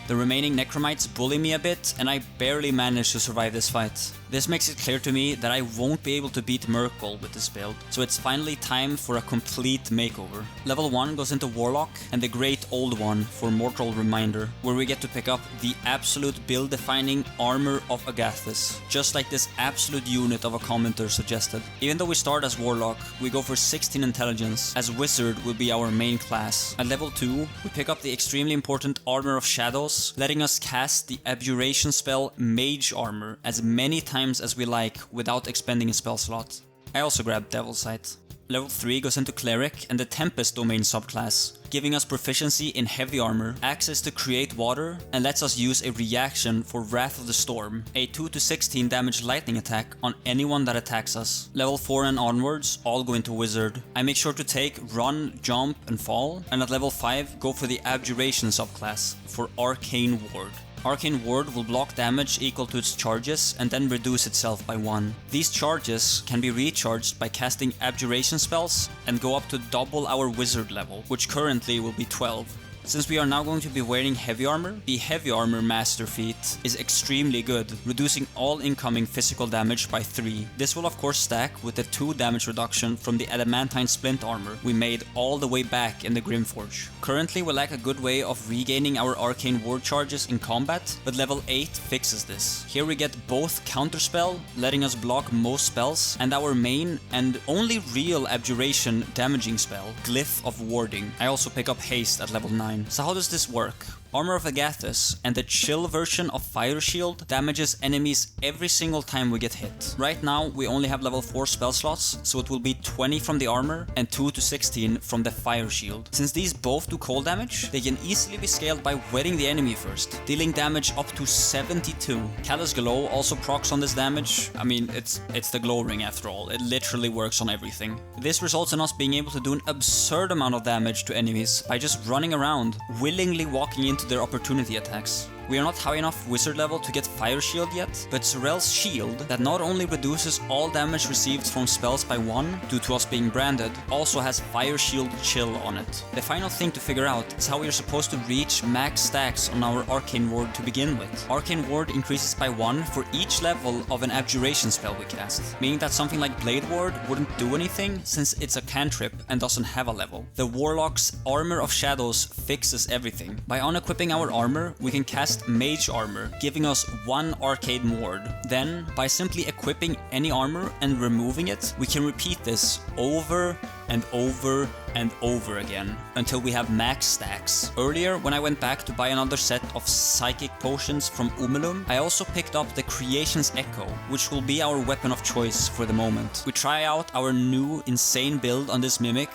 The remaining Necromites bully me a bit, and I barely manage to survive this fight. This makes it clear to me that I won't be able to beat Merkel with this build, so it's finally time for a complete makeover. Level 1 goes into Warlock, and the Great Old One for Mortal Reminder, where we get to pick up the absolute build-defining Armor of Agathis, just like this absolute unit of a commenter suggested. Even though we start as Warlock, we go for 16 Intelligence, as Wizard will be our main class. At level 2, we pick up the extremely important Armor of Shadows, letting us cast the Abjuration spell Mage Armor as many times as we like without expending a spell slot. I also grabbed Devil's Sight. Level 3 goes into Cleric and the Tempest domain subclass, giving us proficiency in heavy armor, access to create water, and lets us use a reaction for Wrath of the Storm, a 2 to 16 damage lightning attack on anyone that attacks us. Level 4 and onwards all go into Wizard. I make sure to take Run, Jump, and Fall, and at level 5 go for the Abjuration subclass for Arcane Ward. Arcane Ward will block damage equal to its charges and then reduce itself by 1. These charges can be recharged by casting Abjuration spells and go up to double our Wizard level, which currently will be 12. Since we are now going to be wearing heavy armor, the Heavy Armor Master feat is extremely good, reducing all incoming physical damage by 3. This will of course stack with the 2 damage reduction from the Adamantine Splint armor we made all the way back in the Grimforge. Currently we lack a good way of regaining our Arcane Ward charges in combat, but level 8 fixes this. Here we get both Counterspell, letting us block most spells, and our main and only real Abjuration damaging spell, Glyph of Warding. I also pick up Haste at level 9. So how does this work? Armor of Agathis and the chill version of Fire Shield damages enemies every single time we get hit. Right now we only have level 4 spell slots, so it will be 20 from the armor and 2 to 16 from the Fire Shield. Since these both do cold damage, they can easily be scaled by wetting the enemy first, dealing damage up to 72. Callous Glow also procs on this damage. I mean, it's the glow ring after all, it literally works on everything. This results in us being able to do an absurd amount of damage to enemies by just running around, willingly walking into their opportunity attacks. We are not high enough Wizard level to get Fire Shield yet, but Zarel's shield, that not only reduces all damage received from spells by 1 due to us being branded, also has Fire Shield Chill on it. The final thing to figure out is how we are supposed to reach max stacks on our Arcane Ward to begin with. Arcane Ward increases by 1 for each level of an Abjuration spell we cast, meaning that something like Blade Ward wouldn't do anything since it's a cantrip and doesn't have a level. The Warlock's Armor of Shadows fixes everything. By unequipping our armor, we can cast Mage Armor, giving us 1 Arcane Ward. Then, by simply equipping any armor and removing it, we can repeat this over and over and over again until we have max stacks. Earlier, when I went back to buy another set of Psychic Potions from Umelum, I also picked up the Creation's Echo, which will be our weapon of choice for the moment. We try out our new insane build on this Mimic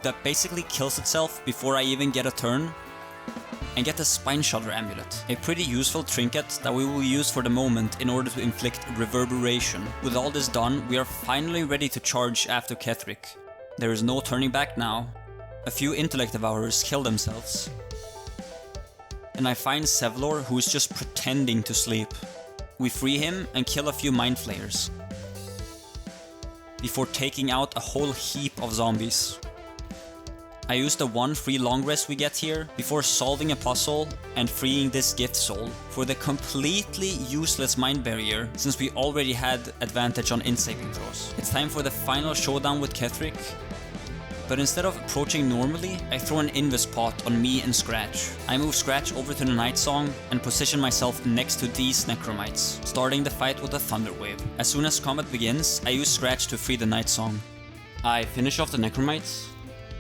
that basically kills itself before I even get a turn, and get the Spine Shudder Amulet, a pretty useful trinket that we will use for the moment in order to inflict reverberation. With all this done, we are finally ready to charge after Ketheric. There is no turning back now. A few Intellect Devourers kill themselves, and I find Sevlor, who is just pretending to sleep. We free him and kill a few Mind Flayers before taking out a whole heap of zombies. I use the 1 free long rest we get here before solving a puzzle and freeing this gift soul for the completely useless mind barrier, since we already had advantage on int saving throws. It's time for the final showdown with Ketheric, But instead of approaching normally, I throw an Invis pot on me and Scratch. I move Scratch over to the Night Song and position myself next to these Necromites, starting the fight with a Thunder Wave. As soon as combat begins, I use Scratch to free the Night Song. I finish off the Necromites.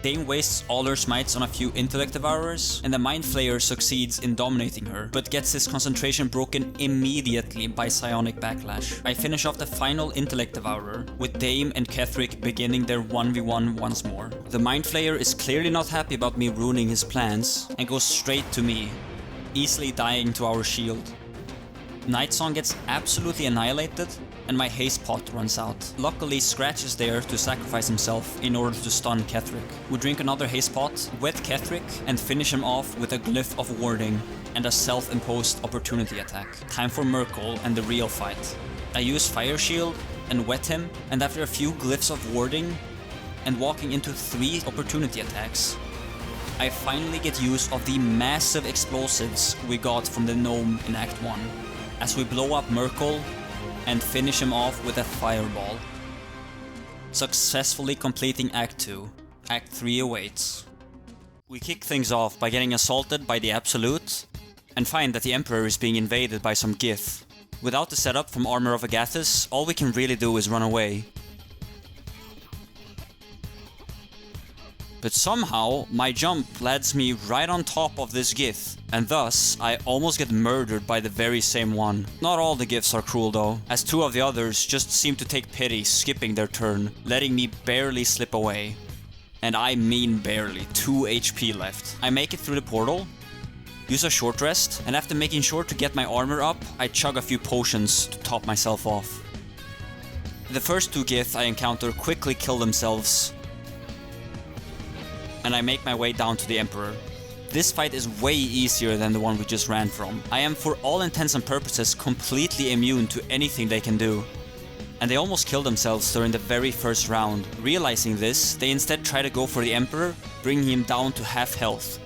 Dame wastes all her smites on a few Intellect Devourers, and the Mind Flayer succeeds in dominating her, but gets his concentration broken immediately by Psionic Backlash. I finish off the final Intellect Devourer, with Dame and Ketheric beginning their 1v1 once more. The Mind Flayer is clearly not happy about me ruining his plans, and goes straight to me, easily dying to our shield. Night Song gets absolutely annihilated, and my haste pot runs out. Luckily, Scratch is there to sacrifice himself in order to stun Ketheric. We drink another haste pot, wet Ketheric, and finish him off with a Glyph of Warding and a self-imposed opportunity attack. Time for Merkel and the real fight. I use Fire Shield and wet him, and after a few Glyphs of Warding and walking into 3 opportunity attacks, I finally get use of the massive explosives we got from the gnome in Act 1, as we blow up Merkel and finish him off with a fireball. Successfully completing Act 2. Act 3 awaits. We kick things off by getting assaulted by the Absolute, and find that the Emperor is being invaded by some Gith. Without the setup from Armor of Agathis, all we can really do is run away. But somehow, my jump lands me right on top of this Gith, and thus, I almost get murdered by the very same one. Not all the Giths are cruel though, as 2 of the others just seem to take pity, skipping their turn, letting me barely slip away. And I mean barely, 2 HP left. I make it through the portal, use a short rest, and after making sure to get my armor up, I chug a few potions to top myself off. The first 2 Gith I encounter quickly kill themselves, and I make my way down to the Emperor. This fight is way easier than the one we just ran from. I am for all intents and purposes completely immune to anything they can do. And they almost kill themselves during the very first round. Realizing this, they instead try to go for the Emperor, bringing him down to half health.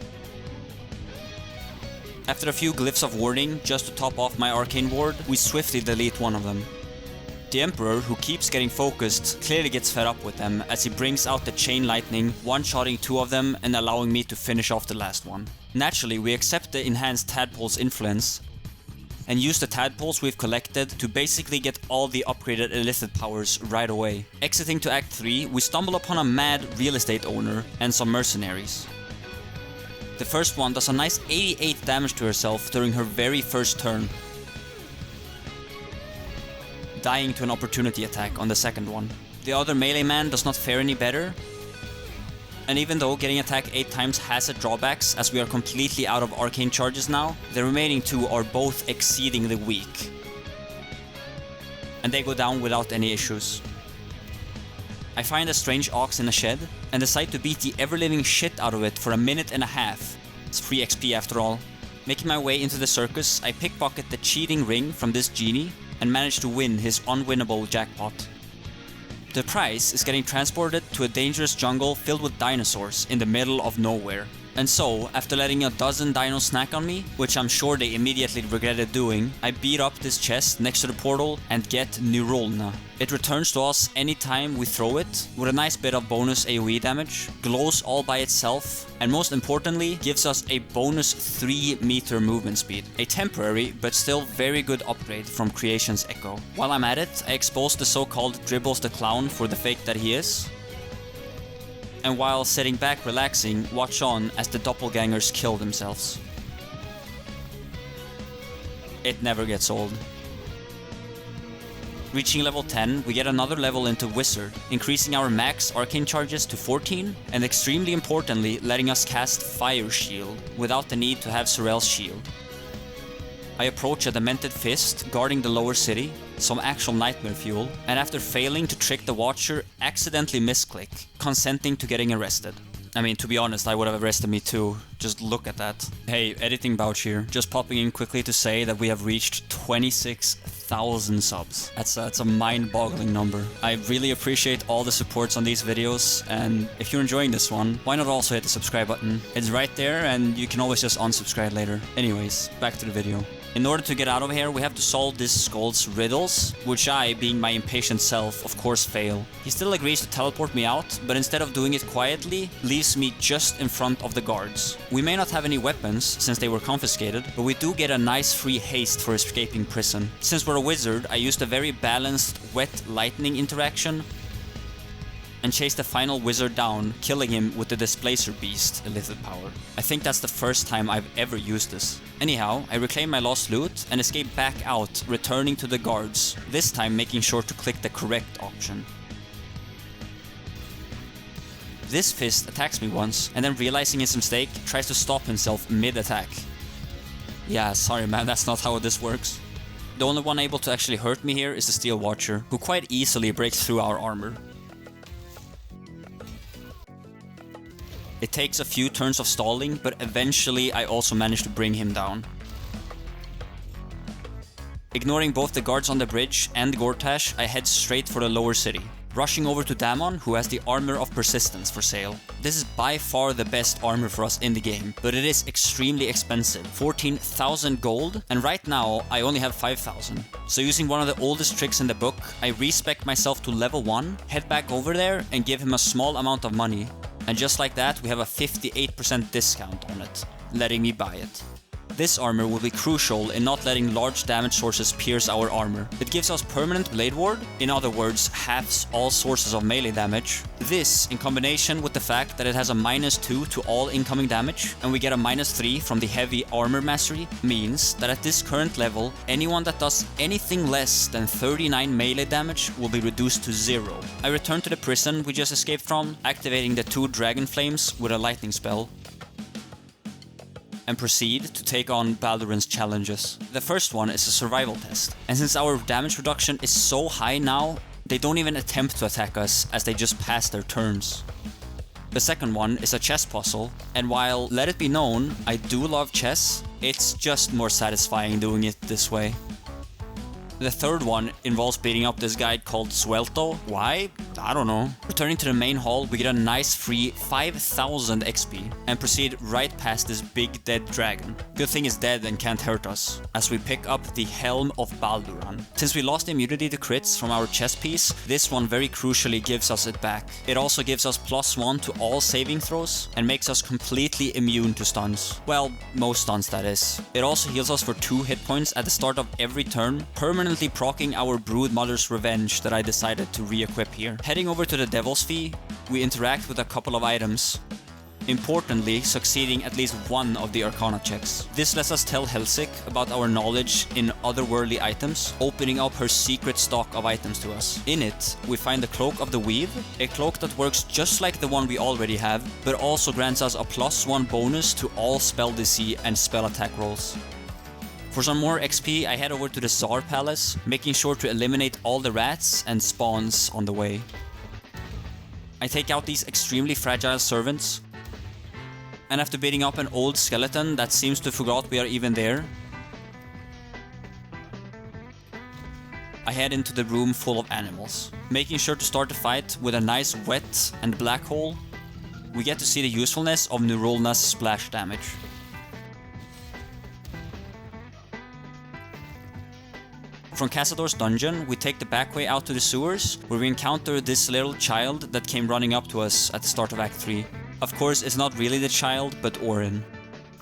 After a few Glyphs of Warding, just to top off my Arcane Ward, we swiftly delete one of them. The Emperor, who keeps getting focused, clearly gets fed up with them as he brings out the Chain Lightning, one-shotting 2 of them and allowing me to finish off the last one. Naturally, we accept the enhanced Tadpole's influence and use the Tadpoles we've collected to basically get all the upgraded Illithid powers right away. Exiting to Act 3, we stumble upon a mad real estate owner and some mercenaries. The first one does a nice 88 damage to herself during her very first turn, dying to an opportunity attack on the second one. The other melee man does not fare any better, and even though getting attacked 8 times has its drawbacks as we are completely out of arcane charges now, the remaining 2 are both exceedingly weak, and they go down without any issues. I find a strange ox in a shed, and decide to beat the ever-living shit out of it for a minute and a half. It's free XP after all. Making my way into the circus, I pickpocket the cheating ring from this genie, and manage to win his unwinnable jackpot. The prize is getting transported to a dangerous jungle filled with dinosaurs in the middle of nowhere. And so, after letting a dozen dinos snack on me, which I'm sure they immediately regretted doing, I beat up this chest next to the portal and get Nirolna. It returns to us anytime we throw it, with a nice bit of bonus AoE damage, glows all by itself, and most importantly, gives us a bonus 3 meter movement speed. A temporary, but still very good upgrade from Creation's Echo. While I'm at it, I expose the so-called Dribbles the Clown for the fake that he is, and while sitting back relaxing, watch on as the doppelgangers kill themselves. It never gets old. Reaching level 10, we get another level into Wizard, increasing our max arcane charges to 14, and extremely importantly, letting us cast Fire Shield, without the need to have Sorel's shield. I approach a Demented Fist, guarding the lower city, some actual nightmare fuel, and after failing to trick the Watcher, accidentally misclick, consenting to getting arrested. I mean, to be honest, I would have arrested me too. Just look at that. Hey, editing Bouch here. Just popping in quickly to say that we have reached 26,000 1,000 subs. That's a mind-boggling number. I really appreciate all the supports on these videos, and if you're enjoying this one, why not also hit the subscribe button? It's right there, and you can always just unsubscribe later. Anyways, back to the video. In order to get out of here, we have to solve this skull's riddles, which I, being my impatient self, of course fail. He still agrees to teleport me out, but instead of doing it quietly, leaves me just in front of the guards. We may not have any weapons, since they were confiscated, but we do get a nice free haste for escaping prison. Since we're a wizard, I used a very balanced wet-lightning interaction, and chase the final wizard down, killing him with the Displacer Beast illithid power. I think that's the first time I've ever used this. Anyhow, I reclaim my lost loot and escape back out, returning to the guards, this time making sure to click the correct option. This fist attacks me once, and then realizing his mistake, tries to stop himself mid-attack. Yeah, sorry man, that's not how this works. The only one able to actually hurt me here is the Steel Watcher, who quite easily breaks through our armor. It takes a few turns of stalling, but eventually I also manage to bring him down. Ignoring both the guards on the bridge and Gortash, I head straight for the lower city, rushing over to Damon, who has the Armor of Persistence for sale. This is by far the best armor for us in the game, but it is extremely expensive, 14,000 gold, and right now I only have 5,000. So using one of the oldest tricks in the book, I respec myself to level 1, head back over there and give him a small amount of money. And just like that, we have a 58% discount on it, letting me buy it. This armor will be crucial in not letting large damage sources pierce our armor. It gives us permanent blade ward, in other words, halves all sources of melee damage. This, in combination with the fact that it has a -2 to all incoming damage, and we get a -3 from the heavy armor mastery, means that at this current level, anyone that does anything less than 39 melee damage will be reduced to 0. I return to the prison we just escaped from, activating the 2 dragon flames with a lightning spell, and proceed to take on Baldur's challenges. The first one is a survival test, and since our damage reduction is so high now, they don't even attempt to attack us as they just pass their turns. The second one is a chess puzzle, and while, let it be known, I do love chess, it's just more satisfying doing it this way. The third one involves beating up this guy called Suelto. Why? I don't know. Returning to the main hall, we get a nice free 5,000 XP and proceed right past this big dead dragon. Good thing it's dead and can't hurt us, as we pick up the Helm of Baldur. Since we lost immunity to crits from our chess piece, this one very crucially gives us it back. It also gives us +1 to all saving throws and makes us completely immune to stuns. Well, most stuns that is. It also heals us for 2 hit points at the start of every turn, permanently proccing our Broodmother's Revenge that I decided to re-equip here. Heading over to the Devil's Fee, we interact with a couple of items. Importantly, succeeding at least one of the Arcana checks. This lets us tell Helsik about our knowledge in otherworldly items, opening up her secret stock of items to us. In it, we find the Cloak of the Weave, a cloak that works just like the one we already have, but also grants us a +1 bonus to all spell DC and spell attack rolls. For some more XP, I head over to the Tsar Palace, making sure to eliminate all the rats and spawns on the way. I take out these extremely fragile servants, and after beating up an old skeleton that seems to forgot we are even there, I head into the room full of animals. Making sure to start the fight with a nice wet and black hole, we get to see the usefulness of Nurulna's splash damage. From Cazador's dungeon, we take the back way out to the sewers, where we encounter this little child that came running up to us at the start of Act 3. Of course, it's not really the child, but Orin.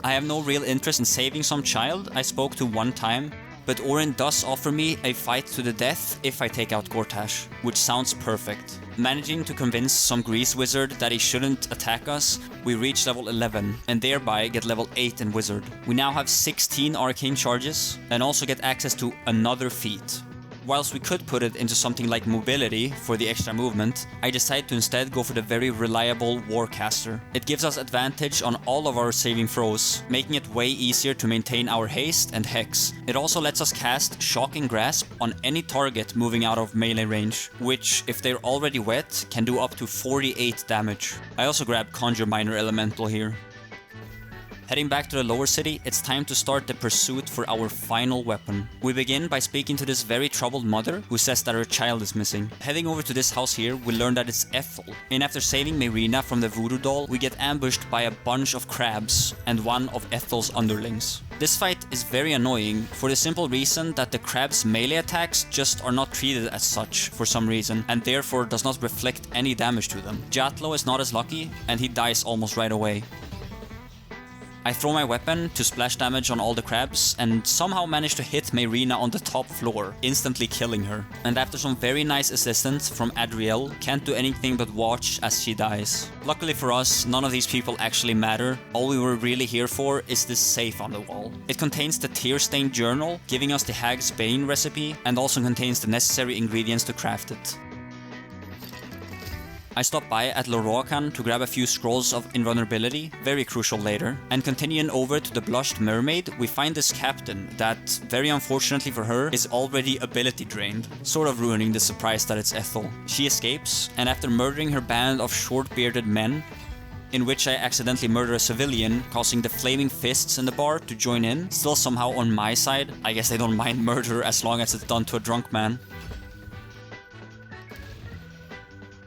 I have no real interest in saving some child I spoke to one time, but Orin does offer me a fight to the death if I take out Gortash, which sounds perfect. Managing to convince some Grease wizard that he shouldn't attack us, we reach level 11, and thereby get level 8 in Wizard. We now have 16 arcane charges, and also get access to another feat. Whilst we could put it into something like mobility for the extra movement, I decided to instead go for the very reliable Warcaster. It gives us advantage on all of our saving throws, making it way easier to maintain our haste and hex. It also lets us cast Shocking Grasp on any target moving out of melee range, which, if they're already wet, can do up to 48 damage. I also grabbed Conjure Minor Elemental here. Heading back to the lower city, it's time to start the pursuit for our final weapon. We begin by speaking to this very troubled mother who says that her child is missing. Heading over to this house here, we learn that it's Ethel. And after saving Myrina from the voodoo doll, we get ambushed by a bunch of crabs and one of Ethel's underlings. This fight is very annoying for the simple reason that the crab's melee attacks just are not treated as such for some reason, and therefore does not reflect any damage to them. Jatlo is not as lucky, and he dies almost right away. I throw my weapon to splash damage on all the crabs and somehow manage to hit Myrina on the top floor, instantly killing her. And after some very nice assistance from Adriel, can't do anything but watch as she dies. Luckily for us, none of these people actually matter. All we were really here for is this safe on the wall. It contains the tear-stained journal, giving us the Hag's Bane recipe, and also contains the necessary ingredients to craft it. I stop by at Loroakan to grab a few scrolls of invulnerability, very crucial later, and continuing over to the Blushed Mermaid, we find this captain that, very unfortunately for her, is already ability drained, sort of ruining the surprise that it's Ethel. She escapes, and after murdering her band of short-bearded men, in which I accidentally murder a civilian, causing the flaming fists in the bar to join in, still somehow on my side. I guess they don't mind murder as long as it's done to a drunk man.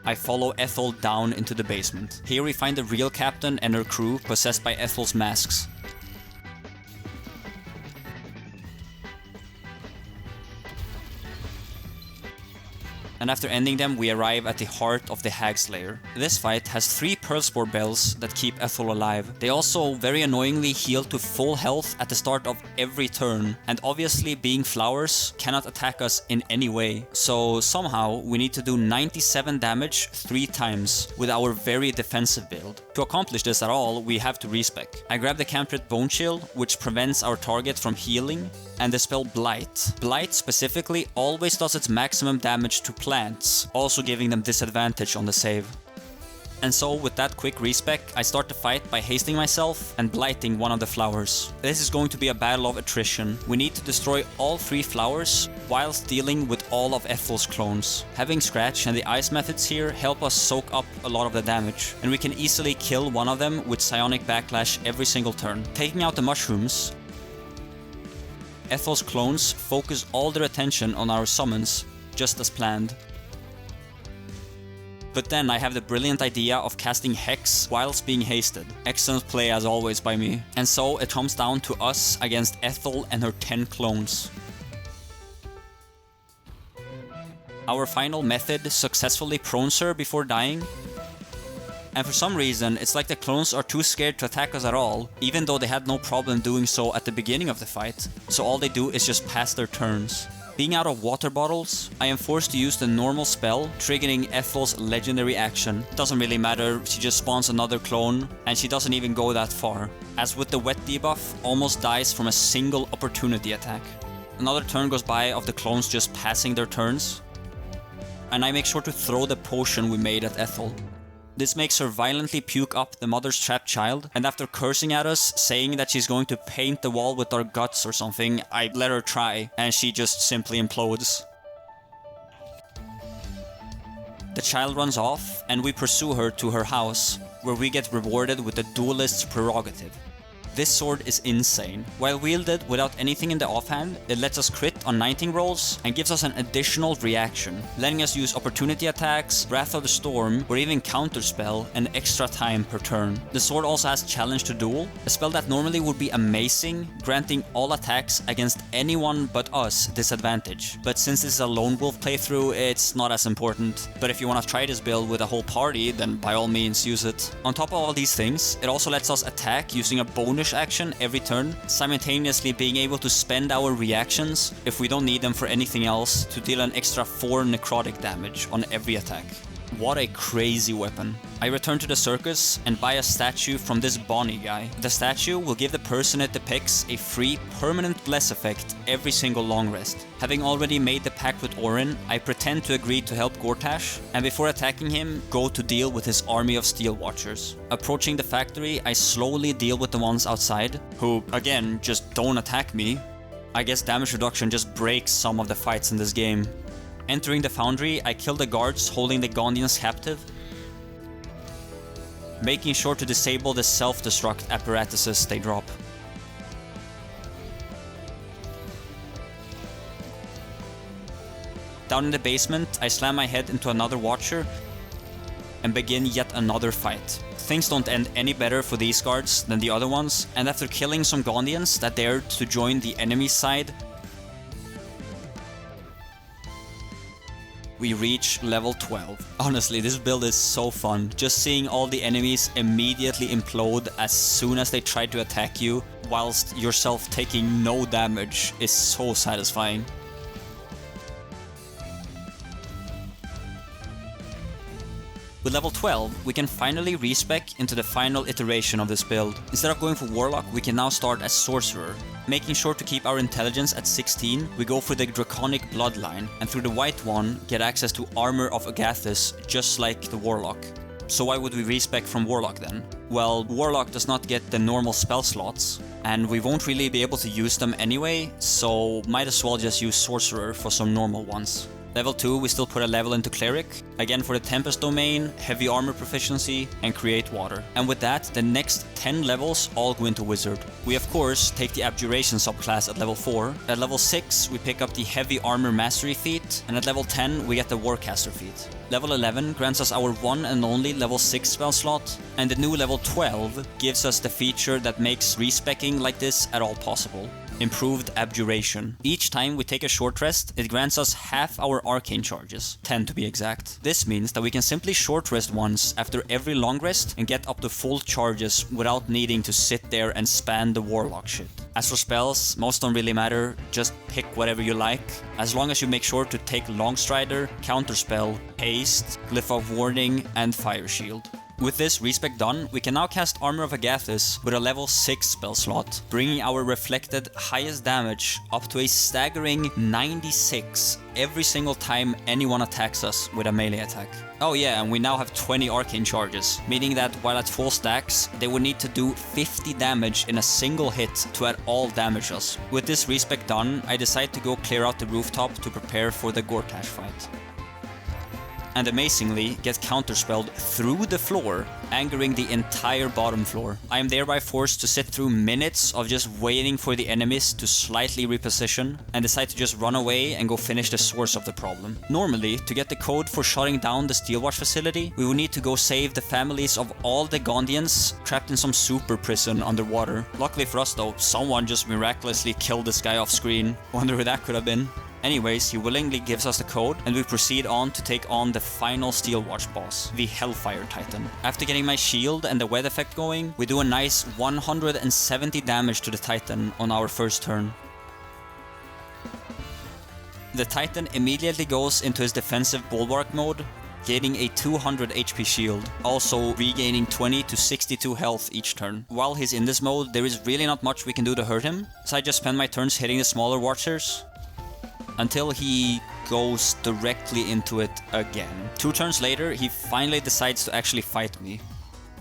I follow Ethel down into the basement. Here we find the real captain and her crew possessed by Ethel's masks. And after ending them, we arrive at the heart of the Hag's lair. This fight has 3 Pearl Spore bells that keep Ethel alive. They also very annoyingly heal to full health at the start of every turn, and obviously being flowers cannot attack us in any way. So somehow we need to do 97 damage 3 times with our very defensive build. To accomplish this at all, we have to respec. I grab the Cantrip Bone Chill, which prevents our target from healing, and the spell Blight. Blight specifically always does its maximum damage to plants, also giving them disadvantage on the save. And so with that quick respec, I start the fight by hasting myself and blighting one of the flowers. This is going to be a battle of attrition. We need to destroy all 3 flowers whilst dealing with all of Ethel's clones. Having Scratch and the ice methods here help us soak up a lot of the damage, and we can easily kill one of them with Psionic Backlash every single turn. Taking out the mushrooms, Ethel's clones focus all their attention on our summons, just as planned. But then I have the brilliant idea of casting Hex whilst being hasted. Excellent play as always by me. And so it comes down to us against Ethel and her 10 clones. Our final method successfully prones her before dying. And for some reason, it's like the clones are too scared to attack us at all, even though they had no problem doing so at the beginning of the fight. So all they do is just pass their turns. Being out of water bottles, I am forced to use the normal spell, triggering Ethel's legendary action. Doesn't really matter, she just spawns another clone, and she doesn't even go that far. As with the wet debuff, almost dies from a single opportunity attack. Another turn goes by of the clones just passing their turns, and I make sure to throw the potion we made at Ethel. This makes her violently puke up the mother's trapped child, and after cursing at us, saying that she's going to paint the wall with our guts or something, I let her try, and she just simply implodes. The child runs off, and we pursue her to her house, where we get rewarded with the duelist's prerogative. This sword is insane. While wielded without anything in the offhand, it lets us crit on 19 rolls and gives us an additional reaction, letting us use opportunity attacks, Wrath of the Storm, or even counterspell an extra time per turn. The sword also has Challenge to Duel, a spell that normally would be amazing, granting all attacks against anyone but us disadvantage. But since this is a lone wolf playthrough, it's not as important. But if you want to try this build with a whole party, then by all means use it. On top of all these things, it also lets us attack using a bonus action every turn, simultaneously being able to spend our reactions, if we don't need them for anything else, to deal an extra 4 necrotic damage on every attack. What a crazy weapon. I return to the circus and buy a statue from this Bonnie guy. The statue will give the person it depicts a free permanent bless effect every single long rest. Having already made the pact with Orin, I pretend to agree to help Gortash, and before attacking him, go to deal with his army of Steel Watchers. Approaching the factory, I slowly deal with the ones outside, who, again, just don't attack me. I guess damage reduction just breaks some of the fights in this game. Entering the foundry, I kill the guards holding the Gondians captive. making sure to disable the self-destruct apparatuses they drop. Down in the basement, I slam my head into another Watcher and begin yet another fight. Things don't end any better for these guards than the other ones, and after killing some Gondians that dared to join the enemy's side, we reach level 12. Honestly, this build is so fun. Just seeing all the enemies immediately implode as soon as they try to attack you, whilst yourself taking no damage, is so satisfying. With level 12, we can finally respec into the final iteration of this build. Instead of going for Warlock, we can now start as Sorcerer. Making sure to keep our intelligence at 16, we go for the Draconic Bloodline, and through the White One, get access to Armor of Agathis, just like the Warlock. So why would we respec from Warlock then? Well, Warlock does not get the normal spell slots, and we won't really be able to use them anyway, so might as well just use Sorcerer for some normal ones. Level 2, we still put a level into Cleric, again for the Tempest domain, heavy armor proficiency, and create water. And with that, the next 10 levels all go into Wizard. We of course take the Abjuration subclass at level 4, at level 6 we pick up the heavy armor mastery feat, and at level 10 we get the Warcaster feat. Level 11 grants us our one and only level 6 spell slot, and the new level 12 gives us the feature that makes respecking like this at all possible. Improved Abjuration. Each time we take a short rest, it grants us half our arcane charges, 10 to be exact. This means that we can simply short rest once after every long rest and get up to full charges without needing to sit there and spam the Warlock shit. As for spells, most don't really matter, just pick whatever you like, as long as you make sure to take Longstrider, Counterspell, Haste, Glyph of Warning, and Fire Shield. With this respec done, we can now cast Armor of Agathis with a level 6 spell slot, bringing our reflected highest damage up to a staggering 96 every single time anyone attacks us with a melee attack. Oh yeah, and we now have 20 arcane charges, meaning that while at full stacks, they would need to do 50 damage in a single hit to at all damage us. With this respec done, I decide to go clear out the rooftop to prepare for the Gortash fight. And amazingly get counterspelled through the floor, angering the entire bottom floor. I am thereby forced to sit through minutes of just waiting for the enemies to slightly reposition, and decide to just run away and go finish the source of the problem. Normally, to get the code for shutting down the Steelwatch facility, we would need to go save the families of all the Gondians trapped in some super prison underwater. Luckily for us though, someone just miraculously killed this guy off screen. Wonder who that could have been. Anyways, he willingly gives us the code, and we proceed on to take on the final Steelwatch boss, the Hellfire Titan. After getting my shield and the web effect going, we do a nice 170 damage to the Titan on our first turn. The Titan immediately goes into his defensive bulwark mode, gaining a 200 HP shield, also regaining 20 to 62 health each turn. While he's in this mode, there is really not much we can do to hurt him, so I just spend my turns hitting the smaller Watchers, until he goes directly into it again. 2 turns later, he finally decides to actually fight me.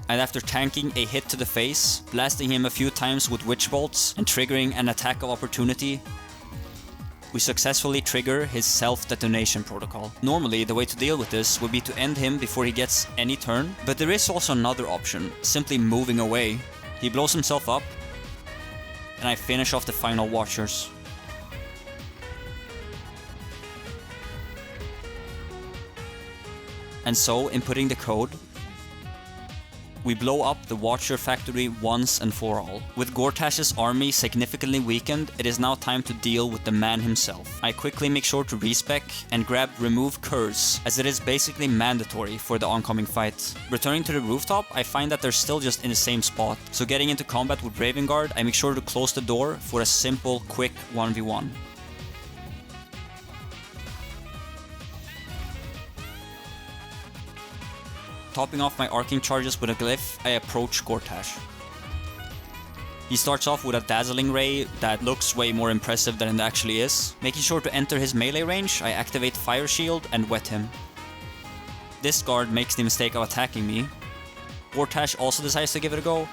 And after tanking a hit to the face, blasting him a few times with witch bolts, and triggering an attack of opportunity, we successfully trigger his self-detonation protocol. Normally, the way to deal with this would be to end him before he gets any turn, but there is also another option, simply moving away. He blows himself up, and I finish off the final Watchers. And so, inputting the code, we blow up the Watcher factory once and for all. With Gortash's army significantly weakened, it is now time to deal with the man himself. I quickly make sure to respec and grab Remove Curse, as it is basically mandatory for the oncoming fight. Returning to the rooftop, I find that they're still just in the same spot, so getting into combat with Raven Guard, I make sure to close the door for a simple, quick 1v1. Topping off my arcing charges with a glyph, I approach Gortash. He starts off with a dazzling ray that looks way more impressive than it actually is. Making sure to enter his melee range, I activate Fire Shield and wet him. This guard makes the mistake of attacking me. Gortash also decides to give it a go,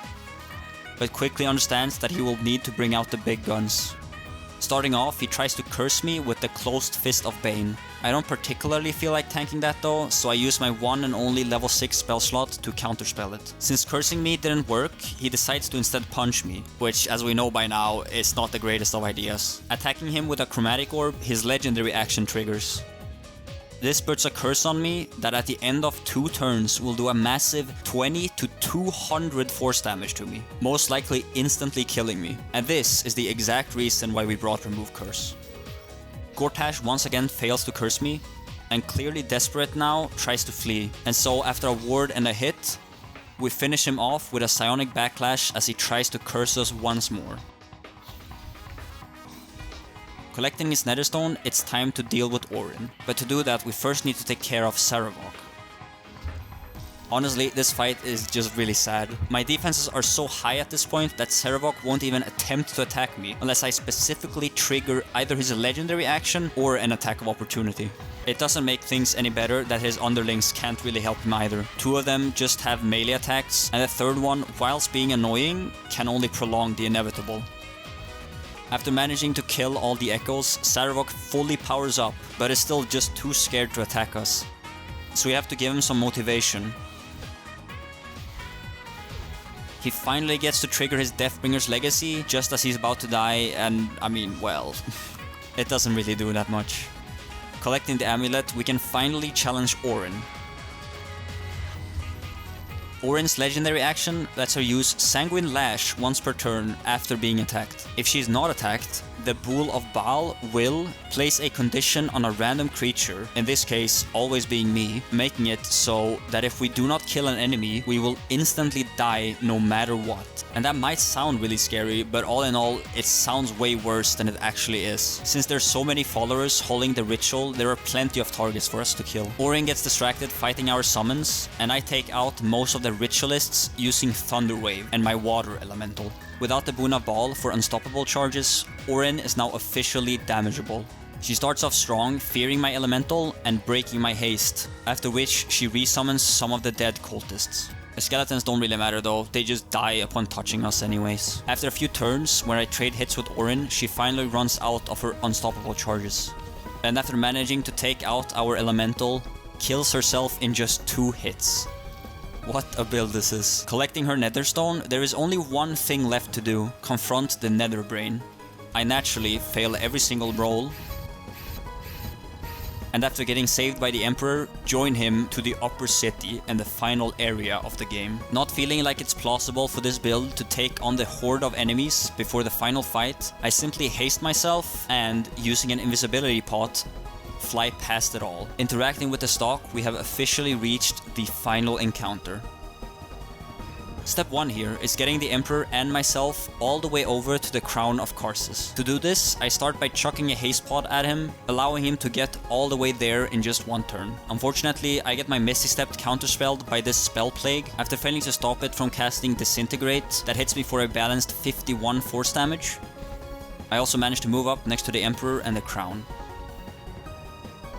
but quickly understands that he will need to bring out the big guns. Starting off, he tries to curse me with the Closed Fist of Bane. I don't particularly feel like tanking that though, so I use my one and only level 6 spell slot to counterspell it. Since cursing me didn't work, he decides to instead punch me, which as we know by now is not the greatest of ideas. Attacking him with a chromatic orb, his legendary action triggers. This puts a curse on me that at the end of 2 turns will do a massive 20 to 200 force damage to me, most likely instantly killing me. And this is the exact reason why we brought Remove Curse. Gortash once again fails to curse me, and clearly desperate now, tries to flee. And so after a ward and a hit, we finish him off with a psionic backlash as he tries to curse us once more. Collecting his Netherstone, it's time to deal with Orin, but to do that we first need to take care of Sarevok. Honestly, this fight is just really sad. My defenses are so high at this point that Sarevok won't even attempt to attack me unless I specifically trigger either his legendary action or an attack of opportunity. It doesn't make things any better that his underlings can't really help him either. 2 of them just have melee attacks, and the third one, whilst being annoying, can only prolong the inevitable. After managing to kill all the echoes, Sarevok fully powers up, but is still just too scared to attack us. So we have to give him some motivation. He finally gets to trigger his Deathbringer's legacy just as he's about to die, and I mean, well, it doesn't really do that much. Collecting the amulet, we can finally challenge Orin. Orin's legendary action lets her use Sanguine Lash once per turn after being attacked. If she's not attacked, the Bull of Baal will place a condition on a random creature, in this case always being me, making it so that if we do not kill an enemy, we will instantly die no matter what. And that might sound really scary, but all in all, it sounds way worse than it actually is. Since there's so many followers holding the ritual, there are plenty of targets for us to kill. Orin gets distracted fighting our summons, and I take out most of the ritualists using Thunder Wave and my water elemental. Without the Boon of Baal for unstoppable charges, Orin is now officially damageable. She starts off strong, fearing my elemental and breaking my haste, after which she resummons some of the dead cultists. The skeletons don't really matter though, they just die upon touching us anyways. After a few turns, where I trade hits with Orin, she finally runs out of her unstoppable charges. And after managing to take out our elemental, kills herself in just 2 hits. What a build this is. Collecting her Netherstone, there is only one thing left to do: confront the Netherbrain. I naturally fail every single roll, and after getting saved by the Emperor, join him to the upper city and the final area of the game. Not feeling like it's plausible for this build to take on the horde of enemies before the final fight, I simply haste myself and, using an invisibility pot, fly past it all. Interacting with the stock, we have officially reached the final encounter. Step 1 here is getting the Emperor and myself all the way over to the Crown of Karsus. To do this, I start by chucking a haste pot at him, allowing him to get all the way there in just 1 turn. Unfortunately, I get my Misty Step counterspelled by this Spell Plague after failing to stop it from casting Disintegrate that hits me for a balanced 51 force damage. I also managed to move up next to the Emperor and the Crown.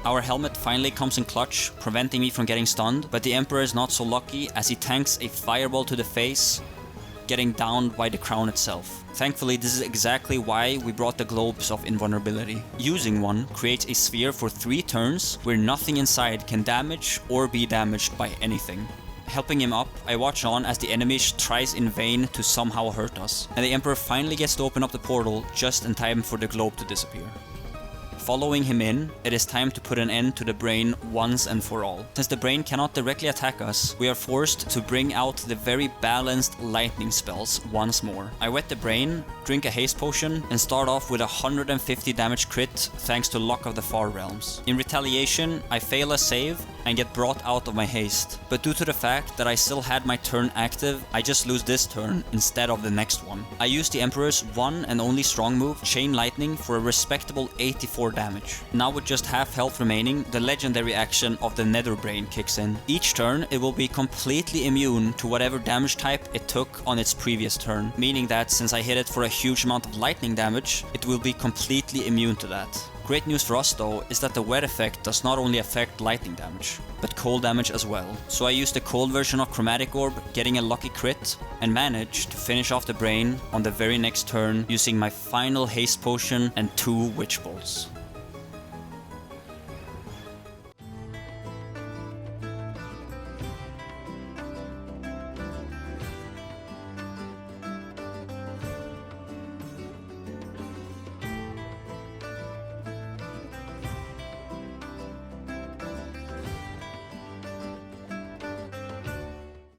Our helmet finally comes in clutch, preventing me from getting stunned, but the Emperor is not so lucky as he tanks a fireball to the face, getting downed by the crown itself. Thankfully, this is exactly why we brought the Globes of Invulnerability. Using one creates a sphere for 3 turns where nothing inside can damage or be damaged by anything. Helping him up, I watch on as the enemy tries in vain to somehow hurt us, and the Emperor finally gets to open up the portal just in time for the globe to disappear. Following him in, it is time to put an end to the brain once and for all. Since the brain cannot directly attack us, we are forced to bring out the very balanced lightning spells once more. I wet the brain, drink a haste potion, and start off with a 150 damage crit thanks to Luck of the Far Realms. In retaliation, I fail a save and get brought out of my haste, but due to the fact that I still had my turn active, I just lose this turn instead of the next one. I use the Emperor's one and only strong move, Chain Lightning, for a respectable 84 damage. Now with just half health remaining, the legendary action of the Netherbrain kicks in. Each turn, it will be completely immune to whatever damage type it took on its previous turn, meaning that since I hit it for a huge amount of lightning damage, it will be completely immune to that. Great news for us though is that the wet effect does not only affect lightning damage, but cold damage as well. So I used the cold version of Chromatic Orb, getting a lucky crit, and managed to finish off the brain on the very next turn using my final haste potion and 2 witch bolts.